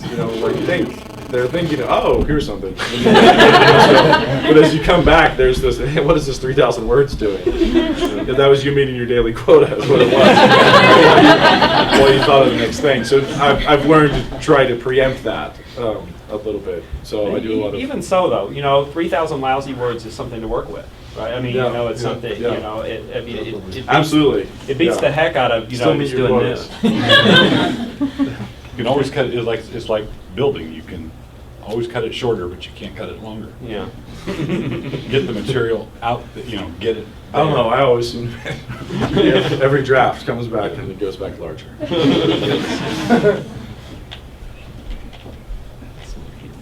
they're thinking, oh, here's something. But as you come back, there's this, hey, what is this 3,000 words doing? If that was you meeting your daily quota, is what it was. Well, you thought of the next thing. So I've learned to try to preempt that a little bit. So I do a lot of. Even so, though, 3,000 lousy words is something to work with, right? I mean, it's something. Yeah. It beats, Absolutely. It beats the heck out of Still meet just your doing quotas. this. You can always cut it. It's like building. You can always cut it shorter, but you can't cut it longer. Yeah. Get the material out. Get it. I don't know. I always every draft comes back and it goes back larger.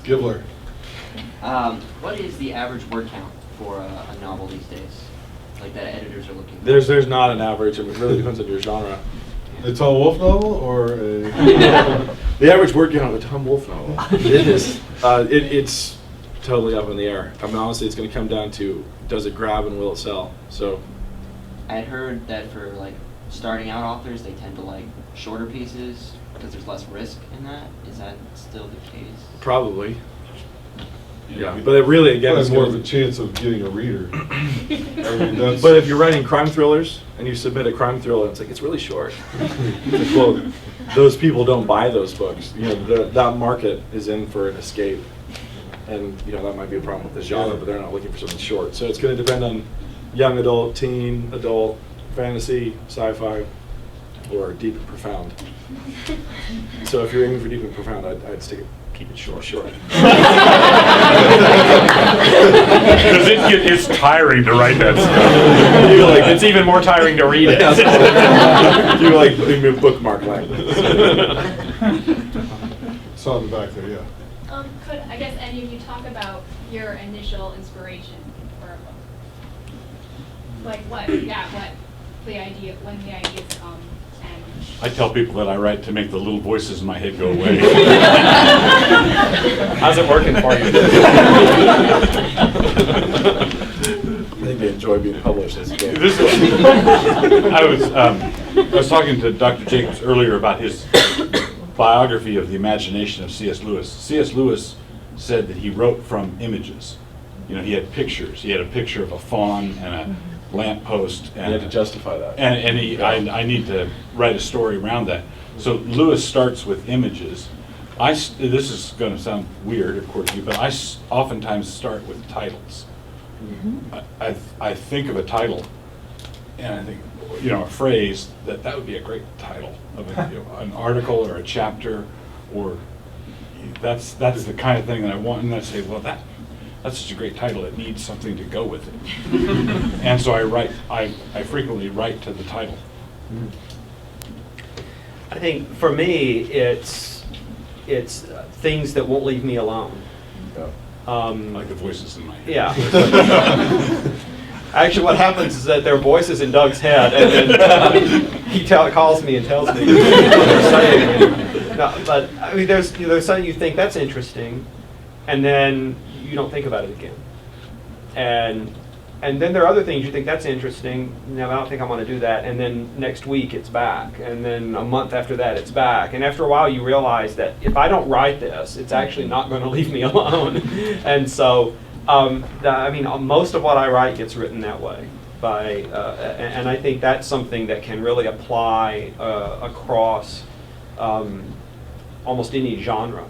Gibbler. What is the average word count for a novel these days? Like that editors are looking for? There's not an average. It really depends on your genre. A Tom Wolfe novel or a... The average word count of a Tom Wolfe novel. It's totally up in the air. I mean, honestly, it's going to come down to does it grab and will it sell? So, I had heard that for like starting out authors, they tend to like shorter pieces because there's less risk in that. Is that still the case? probably. Yeah, but it really again Has is more more of a chance of getting a reader. That's- But if you're writing crime thrillers and you submit a crime thriller, and it's really short. Well, those people don't buy those books. That market is in for an escape, and that might be a problem with the genre. But they're not looking for something short. So it's going to depend on young adult, teen, adult, fantasy, sci-fi. or deep and profound. So if you're aiming for deep and profound, I'd stick it, keep it short. Short. Because it's tiring to write that stuff. You like, it's even more tiring to read it. You like maybe bookmark language. Saw in the back there, yeah. Could, I guess, any of you talk about your initial inspiration for a book? Like what the idea, when the ideas come, and... I tell people that I write to make the little voices in my head go away. How's it working for you? I think they enjoy being published as a book. I was talking to Dr. Jacobs earlier about his biography of the imagination of C.S. Lewis. C.S. Lewis said that he wrote from images. You know, he had pictures. He had a picture of a fawn and a lamppost. And You had to justify that. I need to write a story around that. So Lewis starts with images. This is going to sound weird, of course, but I oftentimes start with titles. I think of a title, and I think, you know, a phrase that would be a great title of an article or a chapter, or that's the kind of thing that I want, and I say, well, that's such a great title. It needs something to go with it, and so I frequently write to the title. I think for me, it's things that won't leave me alone. Like the voices in my head. Yeah. Actually, what happens is that there are voices in Doug's head, and then he calls me and tells me what they're saying. No, but I mean, there's something you think that's interesting, and then you don't think about it again. And then there are other things you think that's interesting. No, I don't think I want to do that. And then next week it's back, and then a month after that it's back. And after a while you realize that if I don't write this, it's actually not going to leave me alone. And so, I mean, most of what I write gets written that way. And I think that's something that can really apply across almost any genre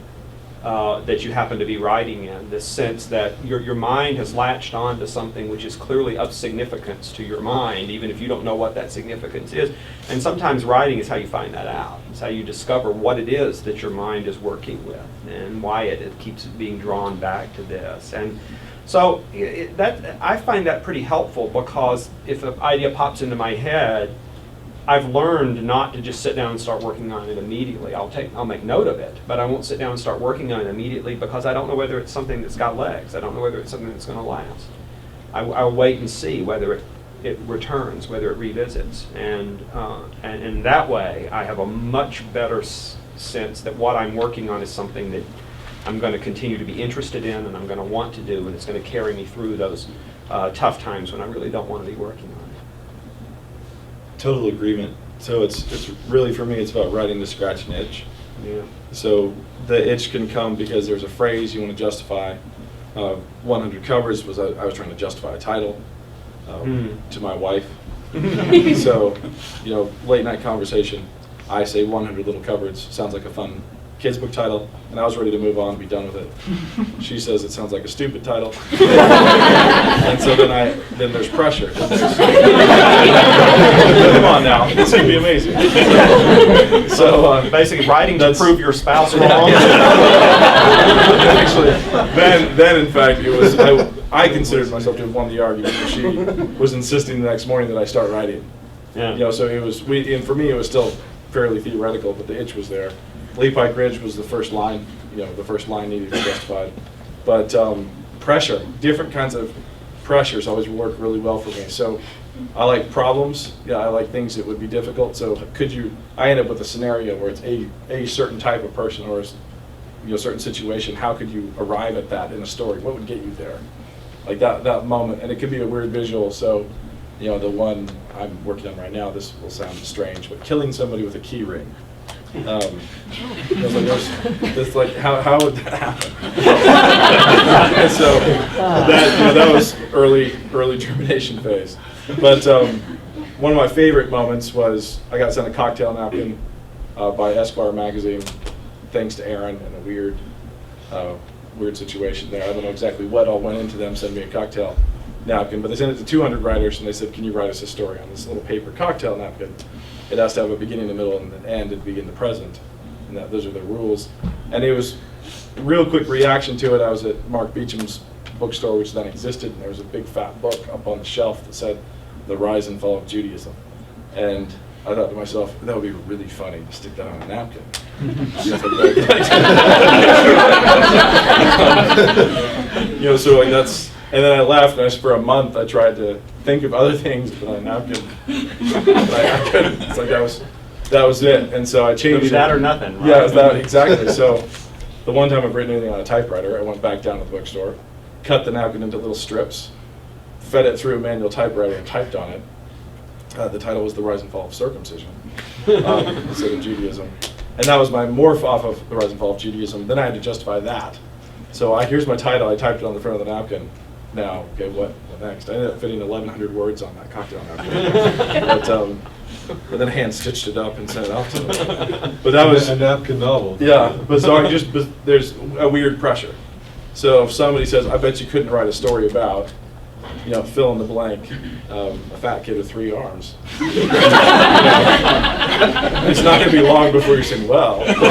that you happen to be writing in. This sense that your mind has latched on to something which is clearly of significance to your mind, even if you don't know what that significance is. And sometimes writing is how you find that out. It's how you discover what it is that your mind is working with and why it keeps being drawn back to this. And so I find that pretty helpful, because if an idea pops into my head, I've learned not to just sit down and start working on it immediately. I'll make note of it, but I won't sit down and start working on it immediately, because I don't know whether it's something that's got legs. I don't know whether it's something that's going to last. I'll wait and see whether it returns, whether it revisits, and in that way, I have a much better sense that what I'm working on is something that I'm going to continue to be interested in, and I'm going to want to do, and it's going to carry me through those tough times when I really don't want to be working on it. Total agreement. So it's really, for me, it's about writing to scratch an itch. Yeah. So the itch can come because there's a phrase you want to justify. 100 covers was I was trying to justify a title to my wife. So, you know, late night conversation, I say 100 little covers, sounds like a fun kids book title, and I was ready to move on and be done with it. She says it sounds like a stupid title. And so then there's pressure. Come on now, this could be amazing. So basically writing to prove your spouse wrong. Actually, then in fact it was I considered myself to have won the argument, but she was insisting the next morning that I start writing. Yeah. You know, so it was and for me it was still fairly theoretical, but the itch was there. Lee Pike Ridge was the first line, you know, the first line needed to be justified. But pressure, different kinds of pressures always work really well for me. So I like problems. Yeah, I like things that would be difficult. So I end up with a scenario where it's a certain type of person or a certain situation. How could you arrive at that in a story? What would get you there? Like that moment, and it could be a weird visual. So, you know, the one I'm working on right now, this will sound strange, but killing somebody with a key ring. It's like, how would that happen? And so that was early termination phase. But one of my favorite moments was I got sent a cocktail napkin by Esquire magazine, thanks to Aaron, and a weird situation there. I don't know exactly what all went into them sending me a cocktail napkin, but they sent it to 200 writers, and they said, "Can you write us a story on this little paper cocktail napkin?" it has to have a beginning, a middle, and an end, and begin the present. And those are the rules. And it was real quick reaction to it. I was at Mark Beecham's bookstore, which then existed, and there was a big fat book up on the shelf that said The Rise and Fall of Judaism. And I thought to myself, that would be really funny to stick that on a napkin. You know, so like that's, and then I left, and for a month I tried to think of other things to put on a napkin. I couldn't. It's like that was it. And so I changed It'll be that or nothing, right? Yeah, it was that, exactly. So the one time I've written anything on a typewriter, I went back down to the bookstore, cut the napkin into little strips, fed it through a manual typewriter, and typed on it. The title was The Rise and Fall of Circumcision, instead of Judaism. And that was my morph off of The Rise and Fall of Judaism. Then I had to justify that. So here's my title. I typed it on the front of the napkin. Now, okay, what next? I ended up fitting 1,100 words on that cocktail napkin. But then hand stitched it up and sent it off to them. But that was a napkin novel. Yeah, but there's a weird pressure. So if somebody says, "I bet you couldn't write a story about," you know, fill in the blank, a fat kid with 3 arms. You know, it's not going to be long before you're saying, well, you know,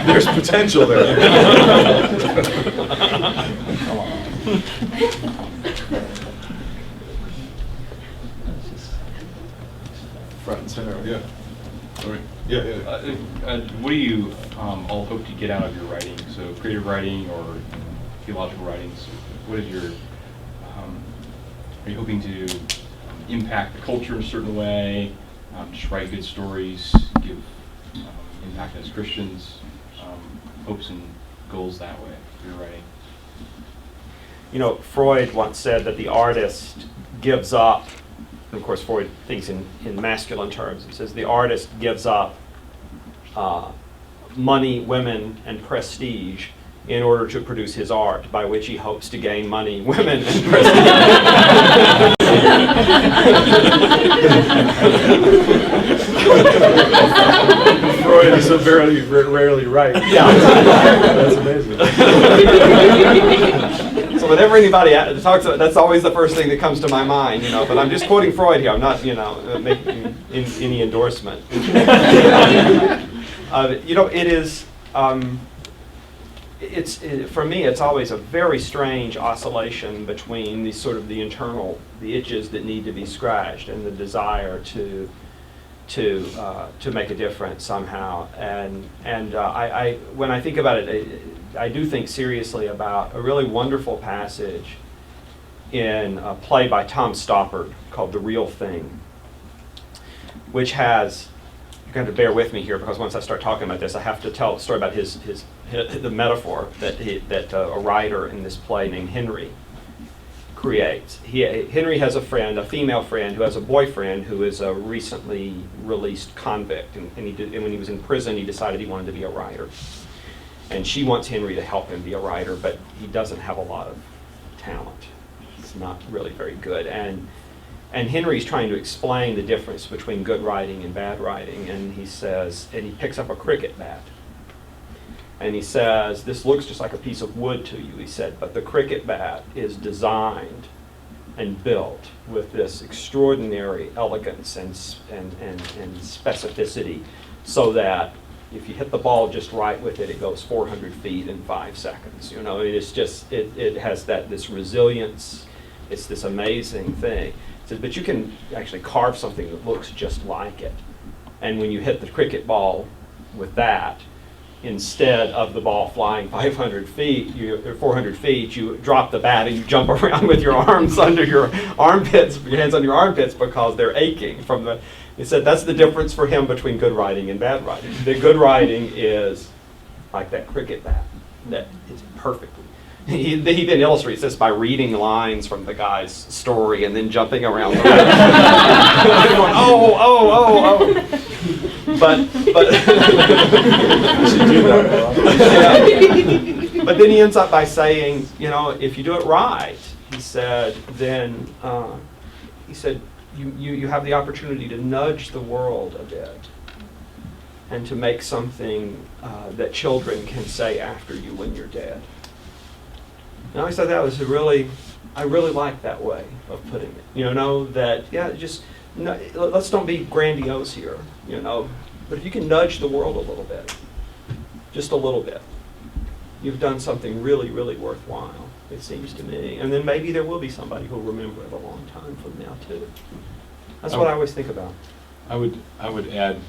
there's potential there. Front and center. Yeah. All right. Yeah. What do you all hope to get out of your writing? So creative writing or theological writings? What is your, are you hoping to impact the culture in a certain way, just write good stories, give impact as Christians, hopes and goals that way for your writing? You know, Freud once said that the artist gives up, and of course Freud thinks in masculine terms. He says the artist gives up money, women, and prestige in order to produce his art, by which he hopes to gain money, women, and prestige. Freud is so rarely right. Yeah. That's amazing. So whenever anybody talks about, that's always the first thing that comes to my mind, you know. But I'm just quoting Freud here. I'm not, you know, making any endorsement. You know, it is. For me, it's always a very strange oscillation between the sort of the itches that need to be scratched and the desire to make a difference somehow. And I when I think about it, I do think seriously about a really wonderful passage in a play by Tom Stoppard called The Real Thing, which has, you're going to bear with me here because once I start talking about this, I have to tell a story about the metaphor that a writer in this play named Henry creates. Henry has a friend, a female friend, who has a boyfriend who is a recently released convict, and when he was in prison, he decided he wanted to be a writer. And she wants Henry to help him be a writer, but he doesn't have a lot of talent. He's not really very good. And Henry's trying to explain the difference between good writing and bad writing, and he says, and he picks up a cricket bat. And he says, this looks just like a piece of wood to you, he said, but the cricket bat is designed and built with this extraordinary elegance and specificity so that if you hit the ball just right with it, it goes 400 feet in 5 seconds. You know, it's just, it has this resilience. It's this amazing thing. He says, but you can actually carve something that looks just like it. And when you hit the cricket ball with that, instead of the ball flying 500 feet, or 400 feet, you drop the bat and you jump around with your arms under your armpits, your hands under your armpits because they're aching from the. He said that's the difference for him between good writing and bad writing. The good writing is like that cricket bat that is perfectly. He then illustrates this by reading lines from the guy's story and then jumping around the room. Going, oh. But but then he ends up by saying, you know, if you do it right, he said, then you have the opportunity to nudge the world a bit and to make something that children can say after you when you're dead. And I said that was I really like that way of putting it. You know, that, yeah, just no, let's don't be grandiose here, you know, but if you can nudge the world a little bit, just a little bit, you've done something really, really worthwhile, it seems to me. And then maybe there will be somebody who'll remember it a long time from now, too. That's what I always think about. I would add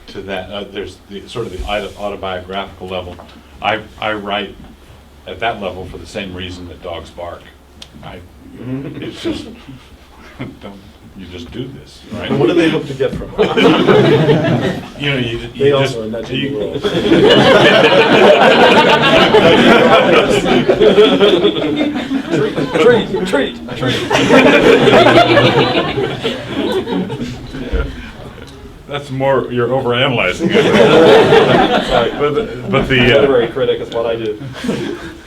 to that, there's the sort of the autobiographical level. I write at that level for the same reason that dogs bark. It's just, you just do this, right? What do they hope to get from it? You know, They you also just, are nudging you- the world. Treat. That's more, you're overanalyzing it. But the, Literary critic is what I do.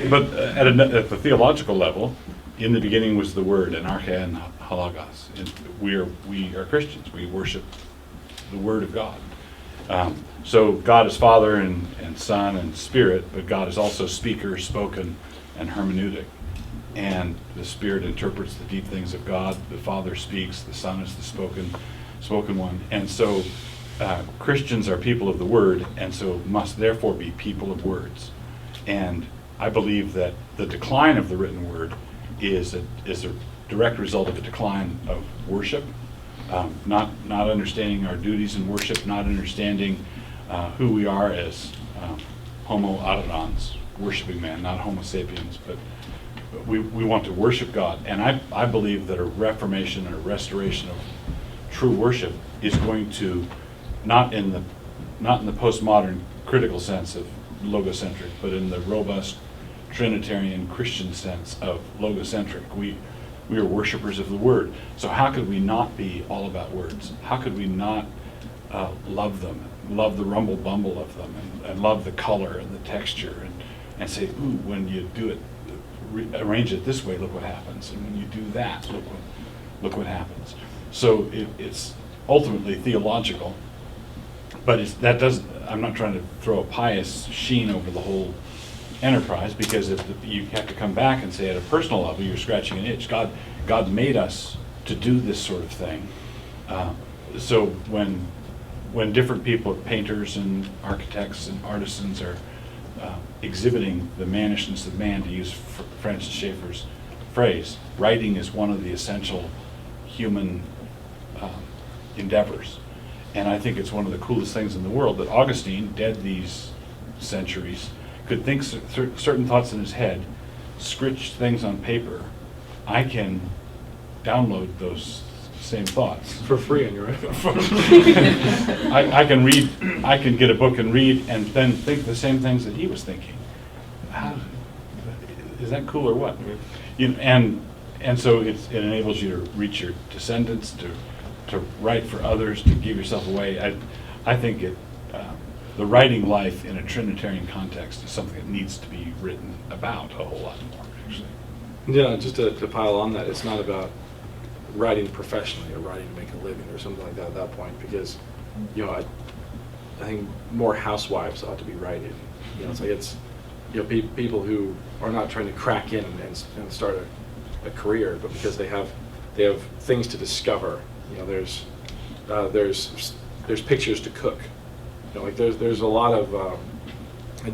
but at the theological level, in the beginning was the Word, anarcha and halagos. And we are Christians. We worship the Word of God. So God is Father and Son and Spirit, but God is also speaker, spoken, and hermeneutic. And the Spirit interprets the deep things of God. The Father speaks. The Son is the spoken one. And so Christians are people of the Word, and so must therefore be people of words. And I believe that the decline of the written word is a direct result of a decline of worship, not understanding our duties in worship, not understanding who we are as homo adorans, worshiping man, not homo sapiens, but we want to worship God. And I believe that a reformation or restoration of true worship is going to, not in the postmodern critical sense of logocentric, but in the robust Trinitarian Christian sense of logocentric. We are worshipers of the Word. So how could we not be all about words? How could we not love them, love the rumble bumble of them, and love the color and the texture, and say, ooh, when you do it, arrange it this way, look what happens. And when you do that, look what happens. So it's ultimately theological, but I'm not trying to throw a pious sheen over the whole enterprise, because you have to come back and say at a personal level, you're scratching an itch. God made us to do this sort of thing. So when different people, painters and architects and artisans, are exhibiting the mannishness of man, to use Francis Schaeffer's phrase, writing is one of the essential human endeavors. And I think it's one of the coolest things in the world that Augustine, dead these centuries, could think certain thoughts in his head, scritch things on paper. I can download those same thoughts For free on your iPhone. I can read, I can get a book and read, and then think the same things that he was thinking. Is that cool or what? You know, and so it enables you to reach your descendants, to write for others, to give yourself away. I think the writing life in a Trinitarian context is something that needs to be written about a whole lot more, actually. Yeah, just to pile on that, it's not about writing professionally or writing to make a living or something like that at that point, because, you know, I think more housewives ought to be writing. You know, it's people who are not trying to crack in and start a career, but because they have things to discover. You know, there's pictures to cook. You know, like there's a lot of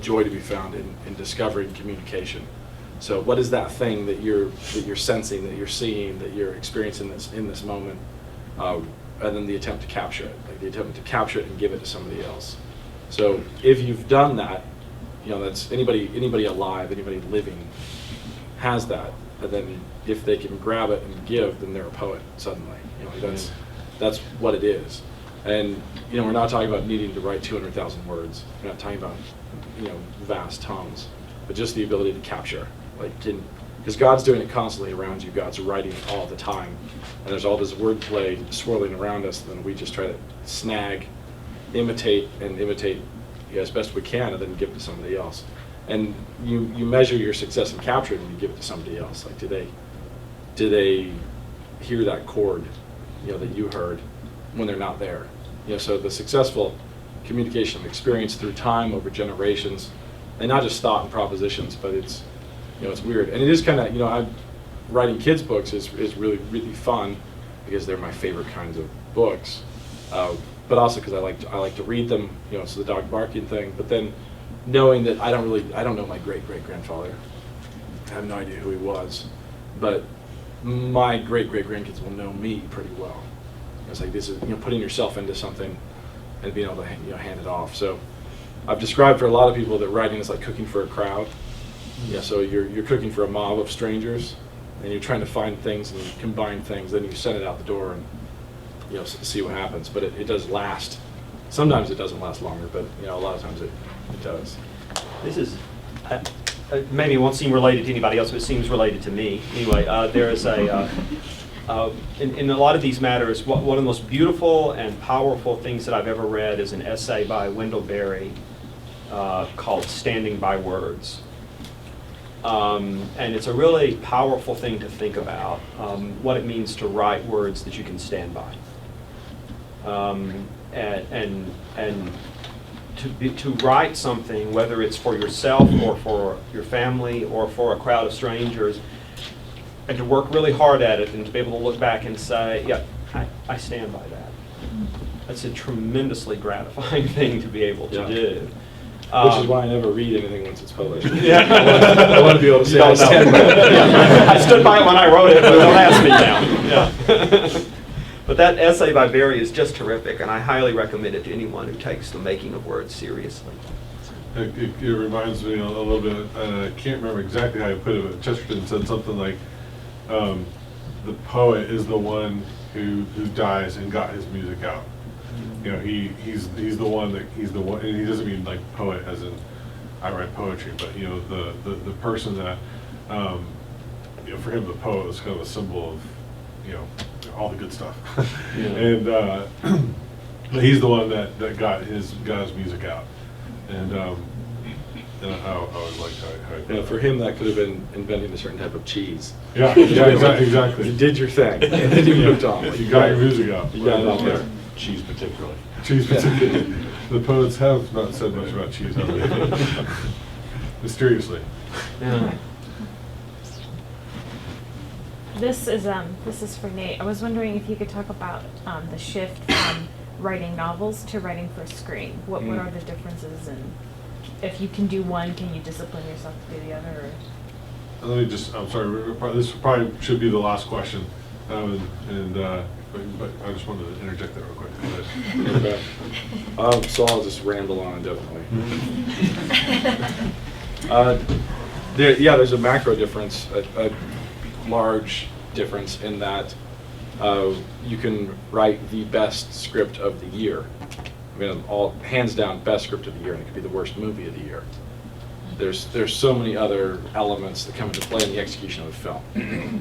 joy to be found in discovering communication. So what is that thing that you're sensing, that you're seeing, that you're experiencing in this moment, and then the attempt to capture it, like the attempt to capture it and give it to somebody else. So if you've done that, you know, that's anybody alive, anybody living has that, and then if they can grab it and give, then they're a poet suddenly. You know, that's what it is. And you know, we're not talking about needing to write 200,000 words. We're not talking about, you know, vast tomes, but just the ability to capture. Because God's doing it constantly around you. God's writing all the time, and there's all this wordplay swirling around us. And then we just try to snag, imitate as best we can, and then give it to somebody else. And you measure your success in capturing when you give it to somebody else. Like, do they hear that chord, you know, that you heard when they're not there? You know, so the successful communication of experience through time over generations, and not just thought and propositions, but it's, you know, it's weird. And it is kind of, you know, writing kids' books is really, really fun, because they're my favorite kinds of books, but also because I like to read them. You know, it's the dog barking thing. But then knowing that I don't know my great-great-grandfather. I have no idea who he was, but my great-great-grandkids will know me pretty well. It's like this is, you know, putting yourself into something and being able to hand it off. So I've described for a lot of people that writing is like cooking for a crowd. Yeah, so you're cooking for a mob of strangers, and you're trying to find things and combine things. Then you send it out the door and see what happens. But it does last. Sometimes it doesn't last longer, but a lot of times it does. This is, maybe it won't seem related to anybody else, but it seems related to me. Anyway, there is in a lot of these matters, one of the most beautiful and powerful things that I've ever read is an essay by Wendell Berry called Standing by Words. And it's a really powerful thing to think about, what it means to write words that you can stand by. And to write something, whether it's for yourself or for your family or for a crowd of strangers, and to work really hard at it and to be able to look back and say, yeah, I stand by that. That's a tremendously gratifying thing to be able to do. Which is why I never read anything once it's published. Yeah. I want to be able to say I stand by it. Yeah. I stood by it when I wrote it, but don't ask me now. Yeah. But that essay by Barry is just terrific, and I highly recommend it to anyone who takes the making of words seriously. It reminds me a little bit, I can't remember exactly how I put it, but Chesterton said something like, the poet is the one who dies and got his music out. He's the one, and he doesn't mean like poet as in I write poetry, but the person that for him the poet was kind of a symbol of all the good stuff. Yeah. And he's the one that got his music out, and I always liked how he put it. For him, that could have been inventing a certain type of cheese. Yeah, exactly. You did your thing, and then you moved on. You got your music out. You got it out there. Cheese particularly. Cheese particularly. The poets have not said much about cheese, have they? Mysteriously. Yeah. This is for Nate. I was wondering if you could talk about the shift from writing novels to writing for screen. What are the differences, and if you can do one, can you discipline yourself to do the other? Let me just, I'm sorry, this probably should be the last question. But I just wanted to interject that real quick. Okay. So I'll just ramble on indefinitely. There's a macro difference, a large difference in that you can write the best script of the year. I mean, all hands down best script of the year, and it could be the worst movie of the year. There's so many other elements that come into play in the execution of a film.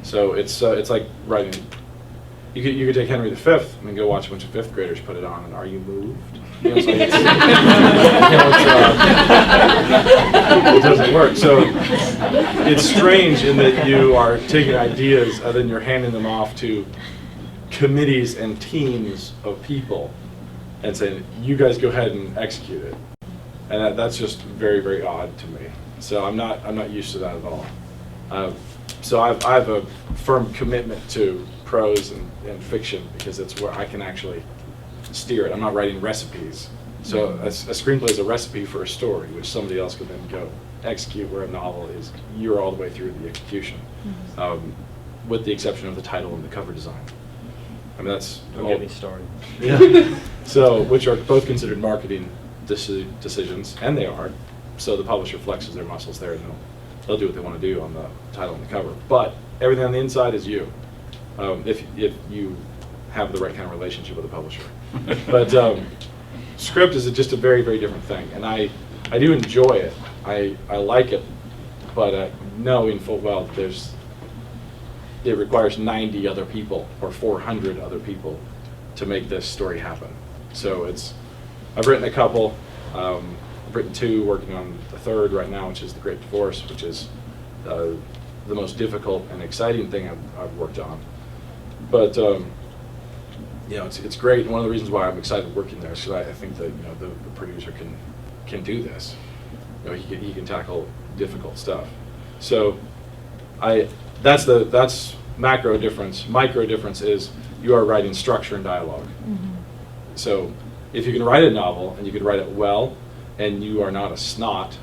So it's like writing. You could take Henry V and go watch a bunch of fifth graders put it on, and are you moved? It doesn't work. So it's strange in that you are taking ideas and then you're handing them off to committees and teams of people and saying, you guys go ahead and execute it. And that's just very, very odd to me. So I'm not used to that at all. So I have a firm commitment to prose and fiction because it's where I can actually steer it. I'm not writing recipes. So a screenplay is a recipe for a story, which somebody else could then go execute, where a novel is you're all the way through the execution, with the exception of the title and the cover design. I mean, that's Don't get me started. Yeah. So, which are both considered marketing decisions, and they are. So the publisher flexes their muscles there, and they'll do what they want to do on the title and the cover. But everything on the inside is you, if you have the right kind of relationship with the publisher. But script is just a very, very different thing, and I do enjoy it. I like it, but knowing full well that it requires 90 other people or 400 other people to make this story happen. So I've written a couple. I've written 2, working on the 3rd right now, which is The Great Divorce, which is the most difficult and exciting thing I've worked on. But it's great. And one of the reasons why I'm excited working there is because I think that the producer can do this. He can tackle difficult stuff. So that's macro difference. Micro difference is you are writing structure and dialogue. Mhm. So if you can write a novel and you can write it well, and you are not a snot,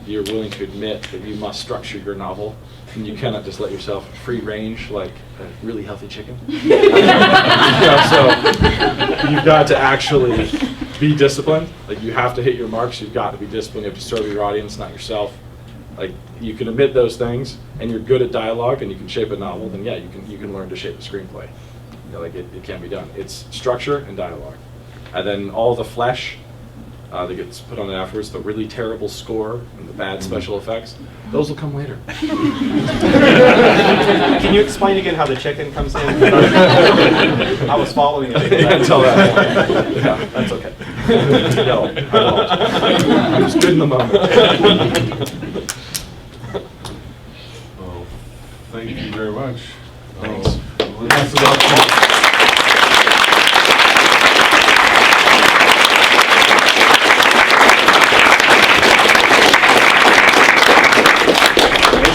you're willing to admit that you must structure your novel, and you cannot just let yourself free range like a really healthy chicken. So you've got to actually be disciplined. Like, you have to hit your marks. You've got to be disciplined. You have to serve your audience, not yourself. Like, you can admit those things, and you're good at dialogue, and you can shape a novel. Then yeah, you can learn to shape a screenplay. You know, like it can be done. It's structure and dialogue, and then all the flesh that gets put on it afterwards. The really terrible score and the bad special effects. Those will come later. Can you explain again how the chicken comes in? I was following it. Until that point. Yeah. That's okay. No, I won't. I'm just good in the moment. Well, thank you very much. Thanks. That's about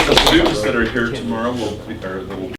The students that are here tomorrow will be, or